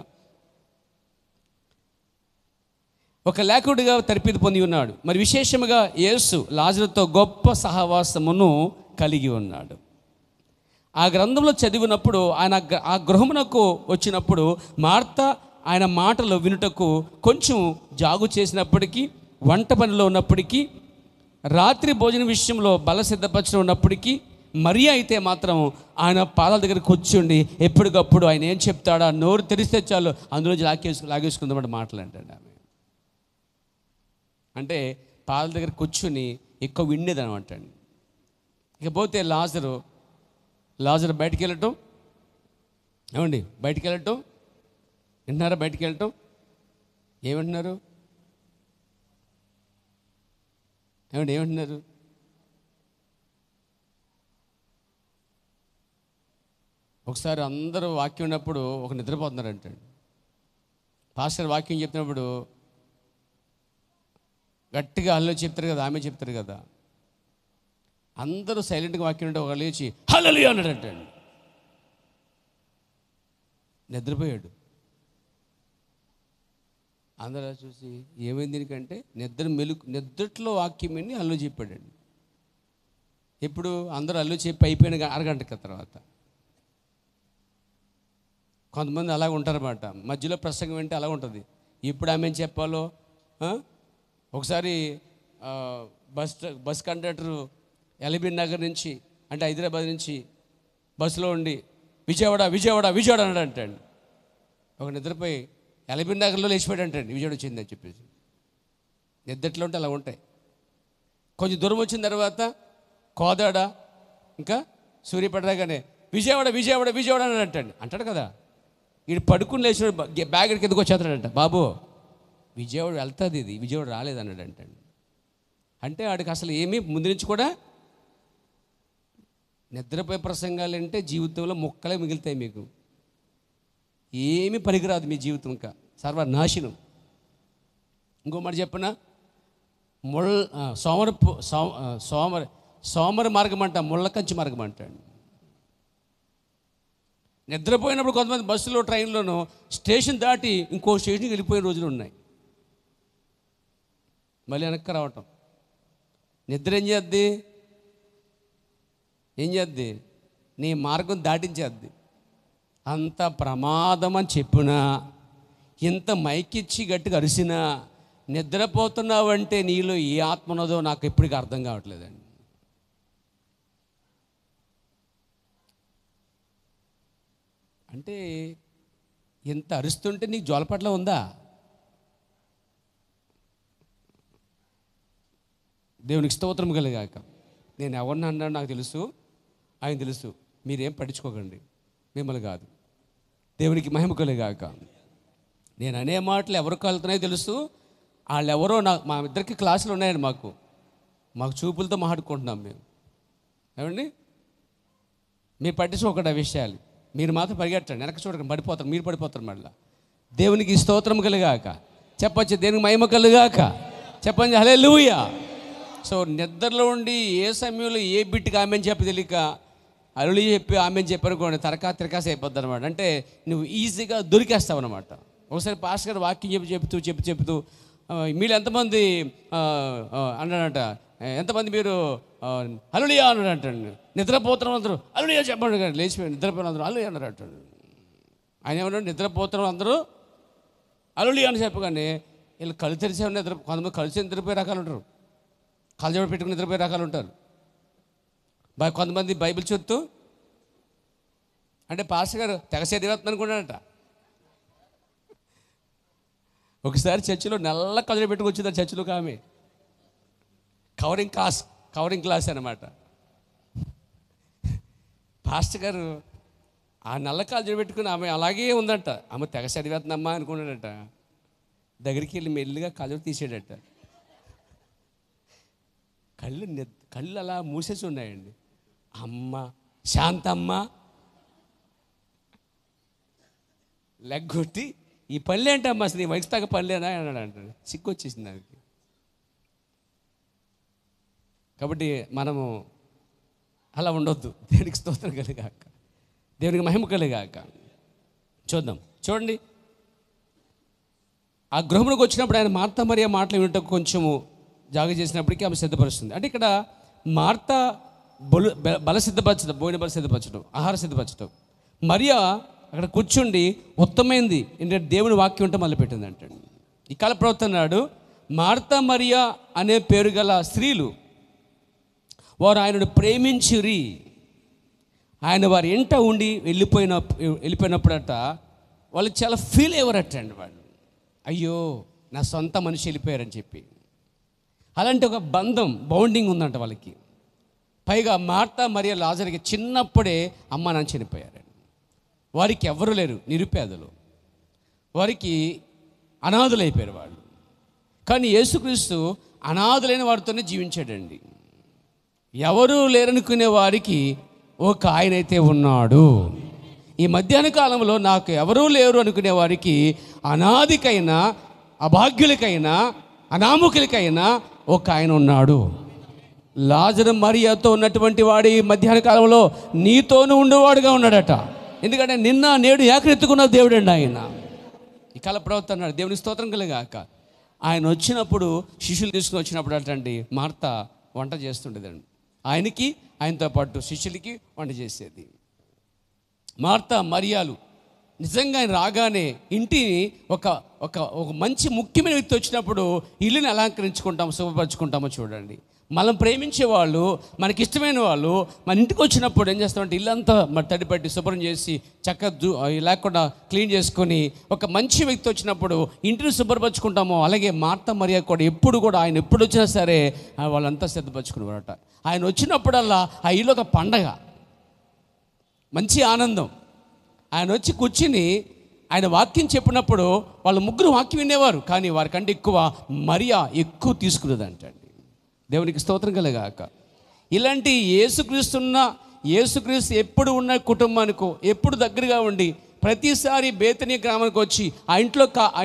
ఒక లేఖకుడిగా తర్పీదు పొంది ఉన్నాడు. మరి విశేషముగా యేసు లాజరుతో గొప్ప సహవాసమును కలిగి ఉన్నాడు. ఆ గ్రంథంలో చదివినప్పుడు ఆయన ఆ గృహమునకు వచ్చినప్పుడు మార్త ఆయన మాటలు వినుటకు కొంచెం జాగు చేసినప్పటికీ, వంట పనిలో ఉన్నప్పటికీ, రాత్రి భోజన విషయంలో బల సిద్ధపరచడం ఉన్నప్పటికీ, మరియా అయితే మాత్రం ఆయన పాదాల దగ్గర కూర్చుండి ఎప్పటికప్పుడు ఆయన ఏం చెప్తాడా నోరు తెరిస్తే చాలు అందులో లాగేసుకుందామంటే మాటలు అంటాడు ఆమె. అంటే పాదాల దగ్గర కూర్చుని ఎక్కువ విండేది అనమాట అండి. ఇకపోతే లాజరు బయటికి వెళ్ళటం, ఏమండి బయటికి వెళ్ళటం వింటున్నారా? బయటికి వెళ్ళటం ఏమంటున్నారు? ఏమంటున్నారు? ఒకసారి అందరూ వాక్యం ఉన్నప్పుడు ఒక నిద్రపోతున్నారంటండి. పాస్టర్ వాక్యం చెప్తున్నప్పుడు గట్టిగా హల్లో చెప్తారు కదా, ఆమె చెప్తారు కదా, అందరూ సైలెంట్గా వాక్యం ఉంటే ఒక లేచి హల్లెలూయా అన్నాడంటండి. నిద్రపోయాడు. అందరూ చూసి ఏమైంది దీనికంటే నిద్రట్లో వాక్యం విని అల్లు చెప్పాడండి. ఇప్పుడు అందరూ అల్లు చెప్పి అయిపోయిన అరగంట తర్వాత కొంతమంది అలాగ ఉంటారన్నమాట. మధ్యలో ప్రసంగం వింటే అలా ఉంటుంది. ఇప్పుడు ఆమె ఏం చెప్పాలో. ఒకసారి బస్ కండక్టరు ఎల్బీ నగర్ నుంచి, అంటే హైదరాబాద్ నుంచి బస్సులో ఉండి విజయవాడ అన్నాడంటండి. ఒక నిద్రపోయి ఎల్బీ నగర్లో లేచిపోయాడంటండి. విజయవాడ వచ్చిందని చెప్పేసి. నిద్రలో ఉంటే అలా ఉంటాయి. కొంచెం దూరం వచ్చిన తర్వాత కోదాడ ఇంకా సూర్యపేట దాకానే విజయవాడ అన్నాడంటండి. అంటాడు కదా. వీడు పడుకుని లేచిన బ్యాగ్ కిందకు వచ్చేస్తాడంట. బాబు విజయవాడ వెళ్తుంది, ఇది విజయవాడ రాలేదన్నాడంటండి. అంటే వాడికి అసలు ఏమీ ముందు నుంచి కూడా నిద్రపోయే ప్రసంగాలు అంటే జీవితంలో మొక్కలే మిగులుతాయి. మీకు ఏమీ పనికిరాదు మీ జీవితం, ఇంకా సర్వనాశనం. ఇంకో మాట చెప్పనా, సోమరి మార్గం అంట, ముళ్ళకంచి మార్గం అంటాడు. నిద్రపోయినప్పుడు కొంతమంది బస్సులో ట్రైన్లోనూ స్టేషన్ దాటి ఇంకో స్టేషన్కి వెళ్ళిపోయిన రోజులు ఉన్నాయి. మళ్ళీ వెనక్కి రావటం. నిద్ర ఏం చేద్ది? నీ మార్గం దాటించేద్ది. అంత ప్రమాదం అని చెప్పినా, ఇంత మైకిచ్చి గట్టిగా అరిసినా, నిద్రపోతున్నావంటే నీలో ఏ ఆత్మ ఉన్నదో నాకు ఎప్పటికీ అర్థం కావట్లేదండి. అంటే ఇంత అరుస్తుంటే నీకు జోలపట్ల ఉందా? దేవునికి స్తోత్రం కలిగాక. నేను ఎవరిని అన్నాను నాకు తెలుసు, ఆయన తెలుసు. మీరేం పట్టించుకోకండి, మిమ్మల్ని కాదు. దేవునికి మహిమ కలిగాక. నేను అనే మాటలు ఎవరికి కలుగుతున్నాయో తెలుసు. వాళ్ళెవరో మా ఇద్దరికి క్లాసులు ఉన్నాయండి. మాకు చూపులతో మాట్లాడుకుంటున్నాం మేము. ఏమండి, మీరు పట్టించుకోకండి ఆ విషయాలు. మీరు మాత్రం పరిగెట్టండి, వెనక చూడకండి, పడిపోతారు, మీరు పడిపోతారు మళ్ళీ. దేవునికి స్తోత్రం కలిగాక. చెప్పచ్చు, దేవునికి మహిమ కలుగాక. చెప్పండి హల్లెలూయా. సో నిద్రలో ఉండి ఏ సమయంలో ఏ బిట్టికి ఆమెను చెప్పి తెలియక అరుళి చెప్పి ఆమెను చెప్పనుకోండి, తిరకాసి అయిపోద్ది అనమాట. అంటే నువ్వు ఈజీగా దొరికేస్తావు అనమాట. ఒకసారి పాస్టర్ గారు వాక్యం చెప్తూ మీరు ఎంతమంది అన్నాడంట, ఎంతమంది మీరు హల్లెలూయా అన్నాడంటండి. నిద్రపోతున్న అందరూ హల్లెలూయా చెప్పండి కానీ లేచిపోయి నిద్రపోయిన అందరూ హల్లెలూయా అన్నారంట. ఆయన ఏమన్నా నిద్రపోతున్న అందరూ హల్లెలూయా అని చెప్పగానే వీళ్ళు కళ్ళు తెరిసే కొంతమంది కలిసి నిద్రపోయే రకాలు ఉంటారు, కళ్ళజోడు పెట్టుకుని నిద్రపోయే రకాలు ఉంటారు. కొంతమంది బైబిల్ చదువుతూ, అంటే పాస్టర్ గారు తెగ చదివేస్తుంది అనుకున్నాడట. ఒకసారి చర్చిలో నల్ల కళ్ళజోడు పెట్టుకు వచ్చింది చర్చిలోకి ఆమె. కవరింగ్ క్లాస్ అనమాట. పాస్టర్ గారు ఆ నల్ల కళ్ళజోడు పెట్టుకుని ఆమె అలాగే ఉందంట. ఆమె తెగ చదివేస్తుందమ్మా అనుకున్నాడట. దగ్గరికి వెళ్ళి మెల్లిగా కళ్ళజోడు తీసాడట. కళ్ళు అలా మూసేసి ఉన్నాయండి. అమ్మ శాంతమ్మ లెగ్గొట్టి, ఈ పళ్ళేంటమ్మా అసలు నీ వయసు తగ్గ పళ్ళేనా అన్నాడు అంటాడు. సిగ్గు వచ్చేసింది దానికి. కాబట్టి మనము అలా ఉండొద్దు. దేవునికి స్తోత్రం కలిగాక, దేవునికి మహిమ కలిగాక. చూడండి, ఆ గృహంలోకి వచ్చినప్పుడు ఆయన మార్తా మరియ మాటలు వినటం కొంచెము జాగ చేసినప్పటికీ ఆమె సిద్ధపరుస్తుంది. అంటే ఇక్కడ మార్త బల సిద్ధపరచడం, భోజన బల సిద్ధపరచడం, ఆహార సిద్ధపరచడం. మరియ అక్కడ కూర్చుండి ఉత్తమైంది ఏంటంటే దేవుని వాక్యం ఉంటే మొదలుపెట్టింది అంటండి. ఈ కాల ప్రవక్త నాడు మార్తా మరియ అనే పేరు గల స్త్రీలు వారు ఆయనను ప్రేమించిరి. ఆయన వారి ఇంట ఉండి వెళ్ళిపోయినప్పుడట వాళ్ళు చాలా ఫీల్ అయ్యారటండి. వాళ్ళు అయ్యో నా సొంత మనిషి వెళ్ళిపోయారని చెప్పి. అలాంటి ఒక బౌండింగ్ ఉందంట వాళ్ళకి. పైగా మార్తా మరియ లాజరుకి చిన్నప్పుడే అమ్మ నాన్న చనిపోయారండి. వారికి ఎవరు లేరు, నిరుపేదలు, వారికి అనాథులు అయిపోయారు వాళ్ళు. కానీ యేసుక్రీస్తు అనాథులైన వారితోనే జీవించాడండి. ఎవరూ లేరనుకునే వారికి ఒక ఆయనైతే ఉన్నాడు. ఈ మధ్యాహ్న కాలంలో నాకు ఎవరూ లేరు అనుకునే వారికి, అనాదికైనా, అభాగ్యులకైనా, అనామకులకైనా ఒక ఆయన ఉన్నాడు. లాజరు మరియతో ఉన్నటువంటి వాడు ఈ మధ్యాహ్న కాలంలో నీతోనూ ఉండేవాడుగా ఉన్నాడట. ఎందుకంటే నిన్న నేడు ఏకరెత్తుకున్న దేవుడు అండి ఆయన. ఈ కాల ప్రవక్త అన్నాడు, దేవుని స్తోత్రం కలిగాక. ఆయన వచ్చినప్పుడు శిష్యులు తీసుకుని వచ్చినప్పుడు అటండి మార్త వంట చేస్తుండేదండి. ఆయనకి, ఆయనతో పాటు శిష్యులకి వంట చేసేది. మార్త మరియాలు నిజంగా ఆయన రాగానే ఇంటిని ఒక ఒక ఒక మంచి ముఖ్యమైన వ్యక్తి వచ్చినప్పుడు ఇల్లుని అలంకరించుకుంటాము, శుభపరచుకుంటామో చూడండి. మనం ప్రేమించే వాళ్ళు, మనకి ఇష్టమైన వాళ్ళు మన ఇంటికి వచ్చినప్పుడు ఏం చేస్తామంటే ఇల్లంతా మరి తడిపెట్టి శుభ్రం చేసి చక్కగా లేకుండా క్లీన్ చేసుకొని, ఒక మంచి వ్యక్తి వచ్చినప్పుడు ఇంటిని శుభ్రపరచుకుంటామో అలాగే మార్త మరియ కూడా ఎప్పుడు కూడా ఆయన ఎప్పుడు వచ్చినా సరే వాళ్ళంతా సిద్ధపరచుకునేవారట. ఆయన వచ్చినప్పుడల్లా ఆ ఇల్లు ఒక పండగ, మంచి ఆనందం. ఆయన వచ్చి కూర్చుని ఆయన వాక్యం చెప్పినప్పుడు వాళ్ళు ముగ్గురు వాక్యం వినేవారు, కానీ వారికంటే ఎక్కువ మరియా ఎక్కువ తీసుకునేదంటండి. దేవునికి స్తోత్రం కలగాక. ఇలాంటి యేసుక్రీస్తు ఎప్పుడు ఉన్న కుటుంబానికి ఎప్పుడు దగ్గరగా ఉండి ప్రతిసారి బేతనీ గ్రామానికి వచ్చి ఆ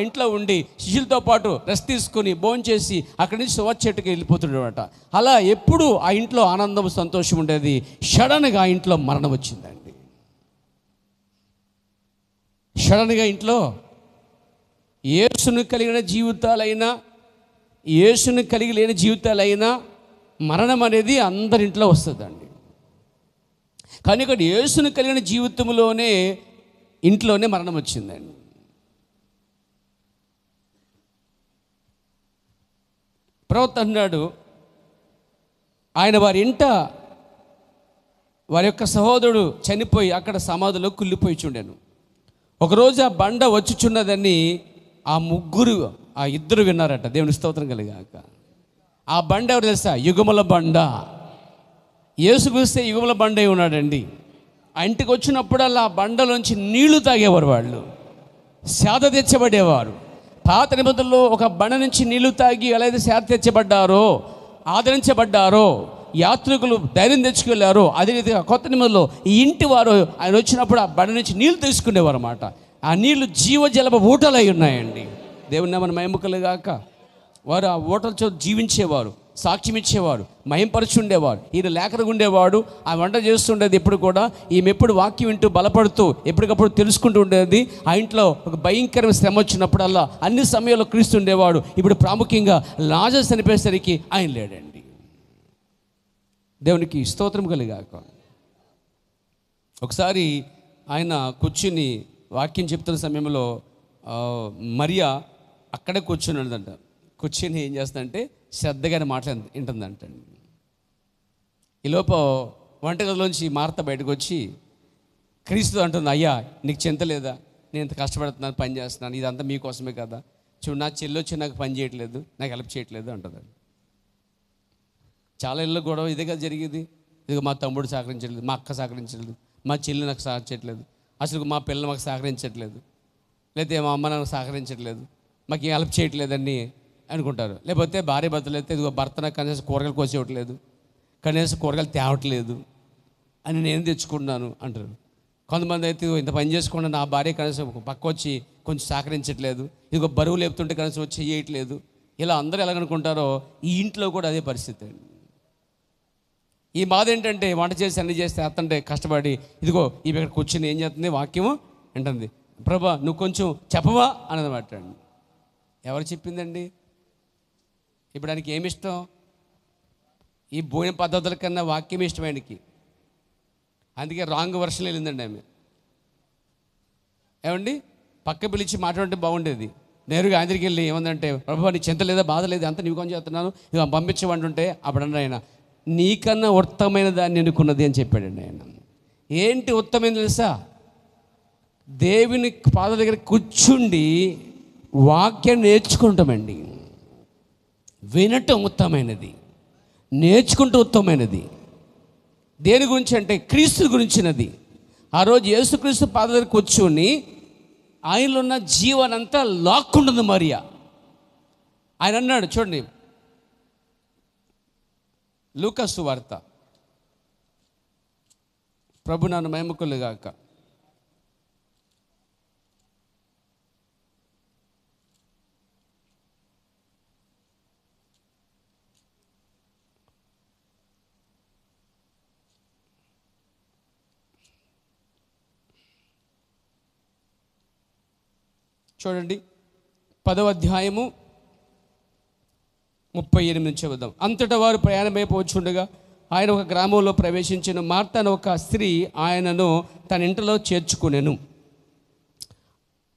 ఇంట్లో ఉండి శిష్యులతో పాటు రెస్ట్ తీసుకుని భోంచేసి అక్కడి నుంచి సువార్చెట్టుకి వెళ్ళిపోతుండేవాట. అలా ఎప్పుడు ఆ ఇంట్లో ఆనందం, సంతోషం ఉండేది. సడన్గా ఆ ఇంట్లో మరణం వచ్చిందండి. సడన్గా ఇంట్లో యేసును కలిగిన జీవితాలైనా, యేసును కలిగి లేని జీవితాలైనా మరణం అనేది అందరింట్లో వస్తుందండి. కానీ ఇక్కడ యేసును కలిగిన జీవితంలోనే ఇంట్లోనే మరణం వచ్చిందండి. ప్రవక్త అన్నాడు, ఆయన వారి ఇంట వారి యొక్క సహోదరుడు చనిపోయి అక్కడ సమాధిలో కుళ్ళిపోయి చుండాను. ఒకరోజు ఆ బండ వచ్చుచున్నదని ఆ ఇద్దరు విన్నారట. దేవుని స్తోత్రం కలిగాక. ఆ బండ ఎవరు తెలుసా? యుగముల బండ. యేసుక్రీస్తు యుగముల బండ అయి ఉన్నాడండి. ఆ ఇంటికి వచ్చినప్పుడల్లా ఆ బండలోంచి నీళ్లు తాగేవారు, వాళ్ళు సేద తెచ్చబడేవారు. పాత నిబంధనలో ఒక బండ నుంచి నీళ్లు తాగి ఎలా అయితే సేద తెచ్చబడ్డారో, ఆదరించబడ్డారో, యాత్రికులు ధైర్యం తెచ్చుకెళ్ళారో, అదే రీతిగా కొత్త నిబంధనలో ఈ ఇంటి వారు ఆయన వచ్చినప్పుడు ఆ బండ నుంచి నీళ్లు తీసుకునేవారు అన్నమాట. ఆ నీళ్లు జీవజలప ఊటలై ఉన్నాయండి. దేవుని నామమున మహిమ కలుగాక. వారు ఆ ఊటలతో జీవించేవారు, సాక్ష్యం ఇచ్చేవారు, మహింపరచి ఉండేవారు. ఈయన లేఖనగా ఉండేవాడు, ఆ వంట చేస్తుండేది. ఎప్పుడు కూడా ఈమె ఎప్పుడు వాక్యం వింటూ బలపడుతూ ఎప్పటికప్పుడు తెలుసుకుంటూ ఉండేది. ఆ ఇంట్లో ఒక భయంకరమైన శ్రమ వచ్చినప్పుడల్లా అన్ని సమయాల్లో క్రీస్తు ఉండేవాడు. ఇప్పుడు ప్రాముఖ్యంగా లాజరు చనిపోయేసరికి ఆయన లేడండి. దేవునికి స్తోత్రం కలిగాక. ఒకసారి ఆయన కూర్చుని వాక్యం చెప్తున్న సమయంలో మరియా అక్కడే కూర్చున్నదంట. కూర్చొని ఏం చేస్తుందంటే శ్రద్ధగానే వింటుందంటండి. ఈలోపు వంటగదిలోంచి మార్త బయటకు వచ్చి క్రీస్తు అంటుంది, అయ్యా నీకు చింత లేదా? నేను ఇంత కష్టపడుతున్నాను, పని చేస్తున్నాను, ఇదంతా మీకోసమే కదా. చూడు, నా చెల్లి వచ్చి నాకు పని చేయట్లేదు, నాకు హెల్ప్ చేయట్లేదు అంటుందండి. చాలా ఇళ్ళు గొడవ ఇదే కదా జరిగేది. ఇదిగో మా తమ్ముడు సహకరించట్లేదు, మా అక్క సహకరించట్లేదు, మా చెల్లి నాకు సహకరించట్లేదు, అసలు మా పిల్లలు మాకు సహకరించట్లేదు, లేకపోతే మా అమ్మ నాకు సహకరించట్లేదు, మాకు ఏం హెల్ప్ చేయట్లేదని అనుకుంటారు. లేకపోతే భార్య భర్తలు అయితే ఇదిగో భర్త నాకు కనీసం కూరగాయలు కోసేయట్లేదు, కనీసం కూరగాయలు తేవట్లేదు అని నేను తెచ్చుకుంటున్నాను అంటారు. కొంతమంది అయితే ఇంత పని చేసుకుండా నా భార్య కనీసం పక్క వచ్చి కొంచెం సహకరించట్లేదు, ఇదిగో బరువు లేపుతుంటే కనీసం వచ్చి చేయట్లేదు. ఇలా అందరూ ఎలాగనుకుంటారో ఈ ఇంట్లో కూడా అదే పరిస్థితి అండి. ఈ బాధ ఏంటంటే వంట చేసి అన్ని చేస్తే అత్తంటే కష్టపడి ఇదిగో ఇవి ఇక్కడ కూర్చొని ఏం చేస్తుంది, వాక్యము వింటుంది. ప్రభా నువ్వు కొంచెం చెప్పవా అన్నది మాట్లాడండి. ఎవరు చెప్పిందండి? ఇప్పుడు ఆయనకి ఏమి ఇష్టం? ఈ భోజన పద్ధతుల కన్నా వాక్యం ఇష్టం ఆయనకి. అందుకే రాంగ్ వర్షన్ వెళ్ళిందండి ఆమె. ఏమండి, పక్క పిలిచి మాట్లాడితే బాగుండేది. నేరుగా ఆయన దగ్గరికి వెళ్ళి ఏమందంటే, ప్రభు నీ చింత లేదా, బాధ లేదా, అంతా నీకు కొంచెం చేస్తున్నాను, ఇక పంపించమంటుంటే అప్పుడు అన్న ఆయన, నీకన్నా ఉత్తమైన దాన్ని ఎన్నుకున్నది అని చెప్పాడండి ఆయన. ఏంటి ఉత్తమైనది తెలుసా? దేవుని పాదాల దగ్గర కూర్చుండి వాక్యం నేర్చుకుంటామండి. వినటం ఉత్తమైనది, నేర్చుకుంటూ ఉత్తమైనది. దేని గురించి అంటే క్రీస్తు గురించినది. ఆ రోజు యేసుక్రీస్తు పాదాల దగ్గర కూర్చుని ఆయనలో ఉన్న జీవనంతా లాక్కుంటుంది మరియా. ఆయన అన్నాడు చూడండి, లూకా సువార్త, ప్రభు నన్ను మహిమకులుగాక. చూడండి 10వ అధ్యాయము 38 చదువుదాం. అంతటా వారు ప్రయాణమైపోవచ్చుండగా ఆయన ఒక గ్రామంలో ప్రవేశించిన. మార్త అనే ఒక స్త్రీ ఆయనను తన ఇంటిలో చేర్చుకునెను.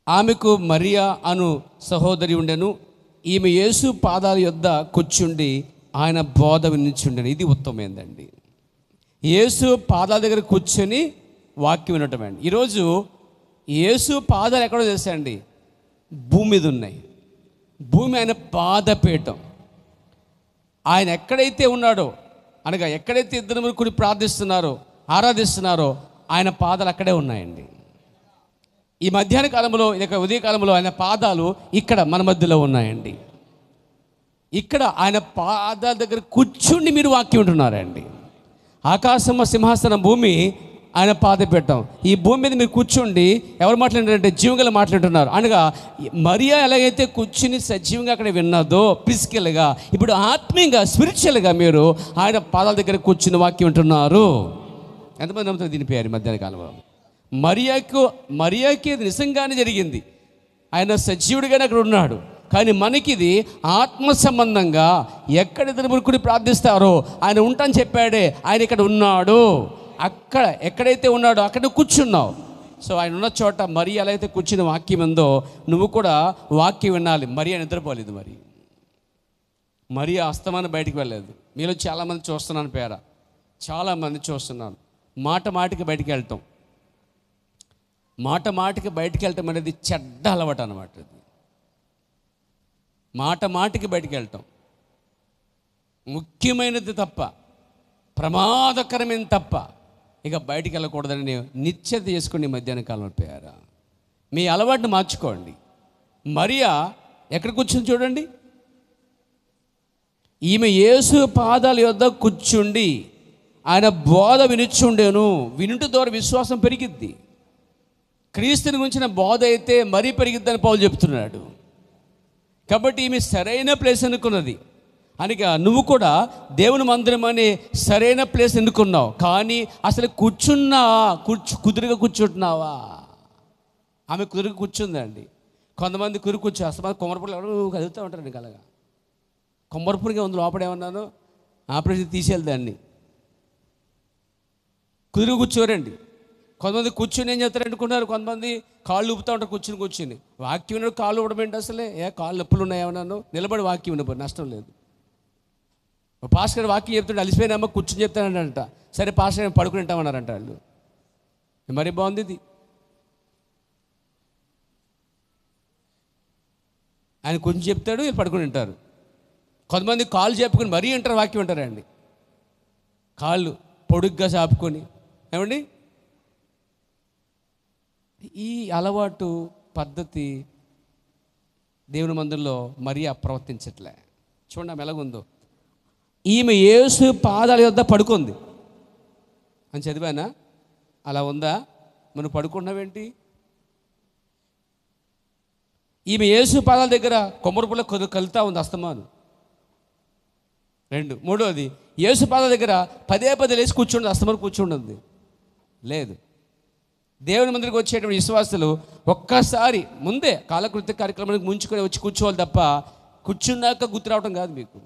ఆమెకు మరియా అను సహోదరి ఉండెను. ఈమె యేసు పాదాల యొద్ద కూర్చుండి ఆయన బోధ వినిచుండెను. ఇది ఉత్తమమైందండి. యేసు పాదాల దగ్గర కూర్చొని వాక్యం వినటం అండి. ఈరోజు యేసు పాదాలు ఎక్కడో తెలుసండి, భూమి మీద ఉన్నాయి. భూమి ఆయన పాదపీఠం. ఆయన ఎక్కడైతే ఉన్నాడో, అనగా ఎక్కడైతే ఇద్దరు ముగ్గురు ప్రార్థిస్తున్నారో, ఆరాధిస్తున్నారో, ఆయన పాదాలు అక్కడే ఉన్నాయండి. ఈ మధ్యాహ్న కాలంలో, ఇక ఉదయకాలంలో ఆయన పాదాలు ఇక్కడ మన మధ్యలో ఉన్నాయండి. ఇక్కడ ఆయన పాదాల దగ్గర కూర్చుండి మీరు వాక్యం ఉంటున్నారండి. ఆకాశం సింహాసనం, భూమి ఆయన పాదపీఠం. ఈ భూమి మీద మీరు కూర్చుండి ఎవరు మాట్లాడారంటే జీవంగా మాట్లాడుతున్నారు. అనగా మరియా ఎలాగైతే కూర్చుని సజీవంగా అక్కడ విన్నదో ఫిజికల్గా, ఇప్పుడు ఆత్మీయంగా స్పిరిచువల్గా మీరు ఆయన పాదాల దగ్గర కూర్చుని వాక్యం వింటున్నారు. ఎంతమంది నమ్ముతారు దీని పేరు? మధ్యాహ్న కాలంలో మరియాకి ఇది నిజంగానే జరిగింది. ఆయన సజీవుడిగానే అక్కడ ఉన్నాడు. కానీ మనకిది ఆత్మ సంబంధంగా ఎక్కడ ఇద్దరు ముగ్గురు ప్రార్థిస్తారో ఆయన ఉంటానని చెప్పాడే, ఆయన ఇక్కడ ఉన్నాడు. అక్కడ ఎక్కడైతే ఉన్నాడో అక్కడ కూర్చున్నావు. సో ఆయన ఉన్న చోట మరి ఎలా అయితే కూర్చుని వాక్యం ఉందో నువ్వు కూడా వాక్యం వినాలి. మరియా నిద్రపోలేదు. మరియా అస్తమానం బయటికి వెళ్ళలేదు. మీలో చాలామంది చూస్తున్నాను, చాలామంది చూస్తున్నాను. మాటికి బయటికి వెళ్తాం. మాటికి బయటికి వెళ్ళటం అనేది చెడ్డ అలవాటు అన్నమాట. మాటికి బయటికి వెళ్ళటం ముఖ్యమైనది తప్ప, ప్రమాదకరమైన తప్ప ఇక బయటికి వెళ్ళకూడదని నేను నిశ్చయిత చేసుకుని మధ్యాహ్న కాలంలో పోయారా. మీ అలవాటుని మార్చుకోండి. మరియా ఎక్కడ కూర్చుని చూడండి, ఈమె యేసు పాదాల యొద్ద కూర్చుండి ఆయన బోధ వినుచుండెను. వినుట ద్వారా విశ్వాసం పెరిగిద్ది. క్రీస్తుని గురించిన బోధ అయితే మరీ పెరిగిద్దని పౌలు చెప్తున్నాడు. కాబట్టి ఈమె సరైన ప్లేస్ అనుకున్నది. అనగా నువ్వు కూడా దేవుని మందిరం అనే సరైన ప్లేస్ ఎన్నుకున్నావు. కానీ అసలు కుదురుగా కూర్చుంటున్నావా? ఆమె కుదురుగా కూర్చుందండి. కొంతమంది కూర్చో అసలు కొమ్మరపూడిలో ఎవరు కదులుతూ ఉంటారండి. కలగా కొమ్మరపూడిగా ఉంది, లోపడేమన్నాను ఆపరేషన్ తీసేదాన్ని. కుదురుగా కూర్చోరండి. కొంతమంది కూర్చొని ఏం చేస్తారు అనుకున్నారు, కొంతమంది కాళ్ళు ఊపుతూ ఉంటారు కూర్చుని. వాక్యం వినడు కాళ్ళు ఊపడం ఏంటి? అసలే కాళ్ళు నొప్పులు ఉన్నాయేమన్నాను. నిలబడి వాక్యం వినబడి నష్టం లేదు. పాస్టర్ గారు వాక్యం చెప్తుంటే అలిసిపోయినామా కూర్చొని చెప్తానంట. సరే పాస్టర్ గారు పడుకుని ఉంటామన్నారంట వాళ్ళు. మరి బాగుంది ఇది. ఆయన కొంచెం చెప్తాడు, వీళ్ళు పడుకుని ఉంటారు. కొంతమంది కాళ్ళు చెప్పుకొని మరీ వింటారు, వాక్యం వింటారండి. కాళ్ళు పొడుగ్గా చాపుకొని. ఏమండి, ఈ అలవాటు పద్ధతి దేవుని మందిరంలో మరీ ప్రవర్తించట్లే. చూడండి ఆమె ఎలాగుందో. ఈమె యేసు పాదాల యొద్ద పడుకుంది అని చదివానా? అలా ఉందా? మనం పడుకున్నావేంటి? ఈమె యేసు పాదాల దగ్గర కొమ్మరిపుల్ల కలుతా ఉంది అస్తమాను. మూడోది, యేసు పాదాల దగ్గర పదే పదే లేచి కూర్చుండదు, అస్తమానం కూర్చుండదు లేదు. దేవుని మందిరికి వచ్చేటువంటి విశ్వాసులు ఒక్కసారి ముందే కాలకృత్య కార్యక్రమానికి ముంచుకొని వచ్చి కూర్చోవాలి తప్ప కూర్చున్నాక గుర్తు రావడం కాదు. మీకు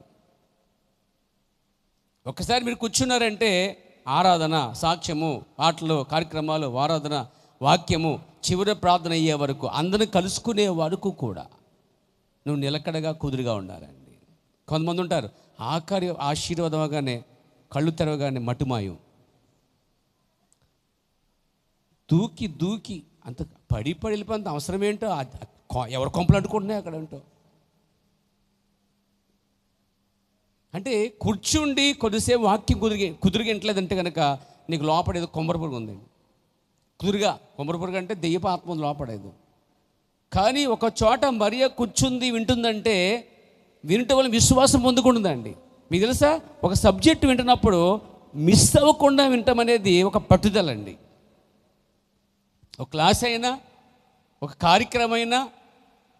ఒక్కసారి మీరు కూర్చున్నారంటే ఆరాధన, సాక్ష్యము, ఆటలు, కార్యక్రమాలు, ఆరాధన, వాక్యము, చివరి ప్రార్థన అయ్యే వరకు అందరిని కలుసుకునే వరకు కూడా నువ్వు నిలకడగా కుదురుగా ఉండాలండి. కొంతమంది ఉంటారు ఆఖరి ఆశీర్వాదం అవగానే కళ్ళు తెరవగానే మటుమాయం, దూకి దూకి అంత పడి వెళ్ళిపోయినంత అవసరం ఏంటో, ఎవరు కొంపలు అంటుకుంటున్నాయి అక్కడ ఏంటో. అంటే కూర్చుండి కొద్దిసేపు వాక్యం కుదిరిగింటలేదంటే కనుక నీకు లోపడేదో కొమ్మరపురుగు ఉందండి. కొమ్మరపురుగు అంటే దెయ్యపు ఆత్మ లోపడేది. కానీ ఒక చోట మరియ కూర్చుంది వింటుందంటే వినటం వల్ల విశ్వాసం పొందుకుంటుందండి. మీకు తెలుసా, ఒక సబ్జెక్ట్ వింటున్నప్పుడు మిస్ అవ్వకుండా వింటాం అనేది ఒక పట్టుదల అండి. ఒక క్లాస్ అయినా, ఒక కార్యక్రమం అయినా,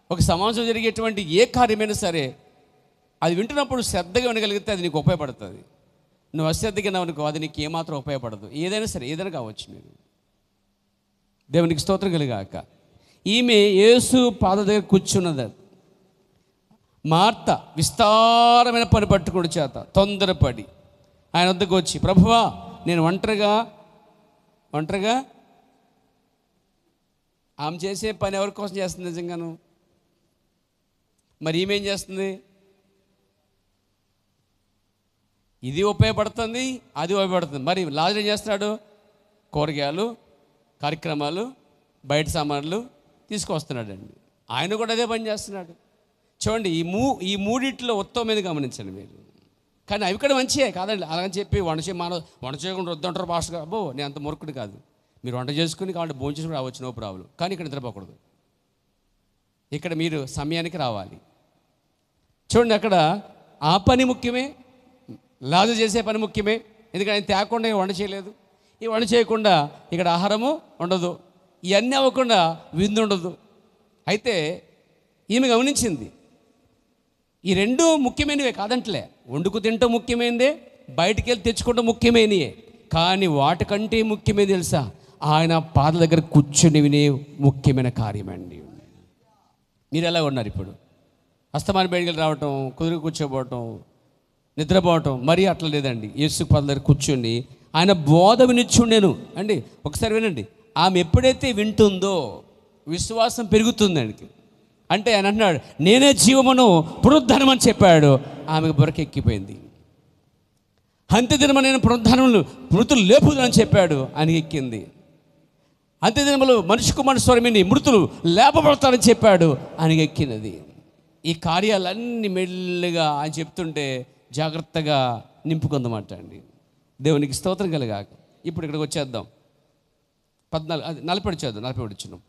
ఒక సమాజంలో జరిగేటువంటి ఏ కార్యమైనా సరే అది వింటున్నప్పుడు శ్రద్ధగా వినగలిగితే అది నీకు ఉపయోగపడుతుంది. నువ్వు అశ్రద్ధగా విన్నావనుకో అది నీకు ఏమాత్రం ఉపయోగపడదు. ఏదైనా సరే, ఏదైనా కావచ్చు. మీరు దేవునికి స్తోత్రం కలిగాక. ఈమె యేసు పాద దగ్గర కూర్చున్నది. మార్త విస్తారమైన పని పట్టుకుని చేత తొందరపడి ఆయన వద్దకు వచ్చి, ప్రభువా నేను ఒంటరిగా ఆమె చేసే పని ఎవరి కోసం చేస్తుంది నిజంగాను? మరి ఈమెం చేస్తుంది? ఇది ఉపయోగపడుతుంది, అది ఉపయోగపడుతుంది. మరి లాజరు ఏం చేస్తున్నాడు? కూరగాయలు, కార్యక్రమాలు, బయట సామాన్లు తీసుకొస్తున్నాడు అండి. ఆయన కూడా అదే పని చేస్తున్నాడు. చూడండి, ఈ మూడిట్లో ఉత్తమమైన గమనించండి మీరు. కానీ అవి కూడా మంచివే కాదండి. అలాగని చెప్పి వంట చేయకుండా వద్దంటారు పాస్టర్ గారు. అబ్బో, నేను అంత మూర్ఖుడు కాదు. మీరు వంట చేసుకుని కాబట్టి భోజనం చేసుకుని రావచ్చు, నో ప్రాబ్లం. కానీ ఇక్కడ నిద్రపోకూడదు. ఇక్కడ మీరు సమయానికి రావాలి. చూడండి, అక్కడ ఆ పని ముఖ్యమే, లాజరు చేసే పని ముఖ్యమే. ఎందుకంటే ఆయన తేకుండా వంట చేయలేదు. ఈ వంట చేయకుండా ఇక్కడ ఆహారము ఉండదు, ఇవన్నీ అవ్వకుండా విందు ఉండదు. అయితే ఈమె గమనించింది, ఈ రెండు ముఖ్యమైనవే కాదంటలే. వండుకు తింటూ ముఖ్యమైనదే, బయటికి వెళ్ళి తెచ్చుకుంటూ ముఖ్యమైనవే. కానీ వాటికంటే ముఖ్యమైనది తెలుసా? ఆయన పాద దగ్గర కూర్చుని వినే ముఖ్యమైన కార్యమండి. మీరు ఎలా ఉన్నారు ఇప్పుడు? అస్తమాన బయటికి రావటం, కుదురు కూర్చోబోవటం, నిద్రపోవటం. మరీ అట్లా లేదండి. యేసు పాద దగ్గర కూర్చుని ఆయన బోధ వినిచ్చుండెను అండి. ఒకసారి వినండి, ఆమె ఎప్పుడైతే వింటుందో విశ్వాసం పెరుగుతుందండి. అంటే ఆయన అన్నాడు, నేనే జీవమును పునరుద్ధానం అని చెప్పాడు. ఆమెకు బురకెక్కిపోయింది. అంత్యదినము నేను పునరుద్ధానములు మృతులు లేపుదని చెప్పాడు, ఆయనకి ఎక్కింది. అంత్యదినములు మనిషి కుమారుని స్వరమిని మృతులు లేపబడతారని చెప్పాడు, ఆయనకి ఎక్కినది. ఈ కార్యాలన్నీ మెల్లిగా ఆయన చెప్తుంటే జాగ్రత్తగా నింపుకుందన్నమాట అండి. దేవునికి స్తోత్రం కలగాక. ఇప్పుడు ఇక్కడికి వచ్చేద్దాం. 40 వచ్చేద్దాం. 40 వచ్చినాం.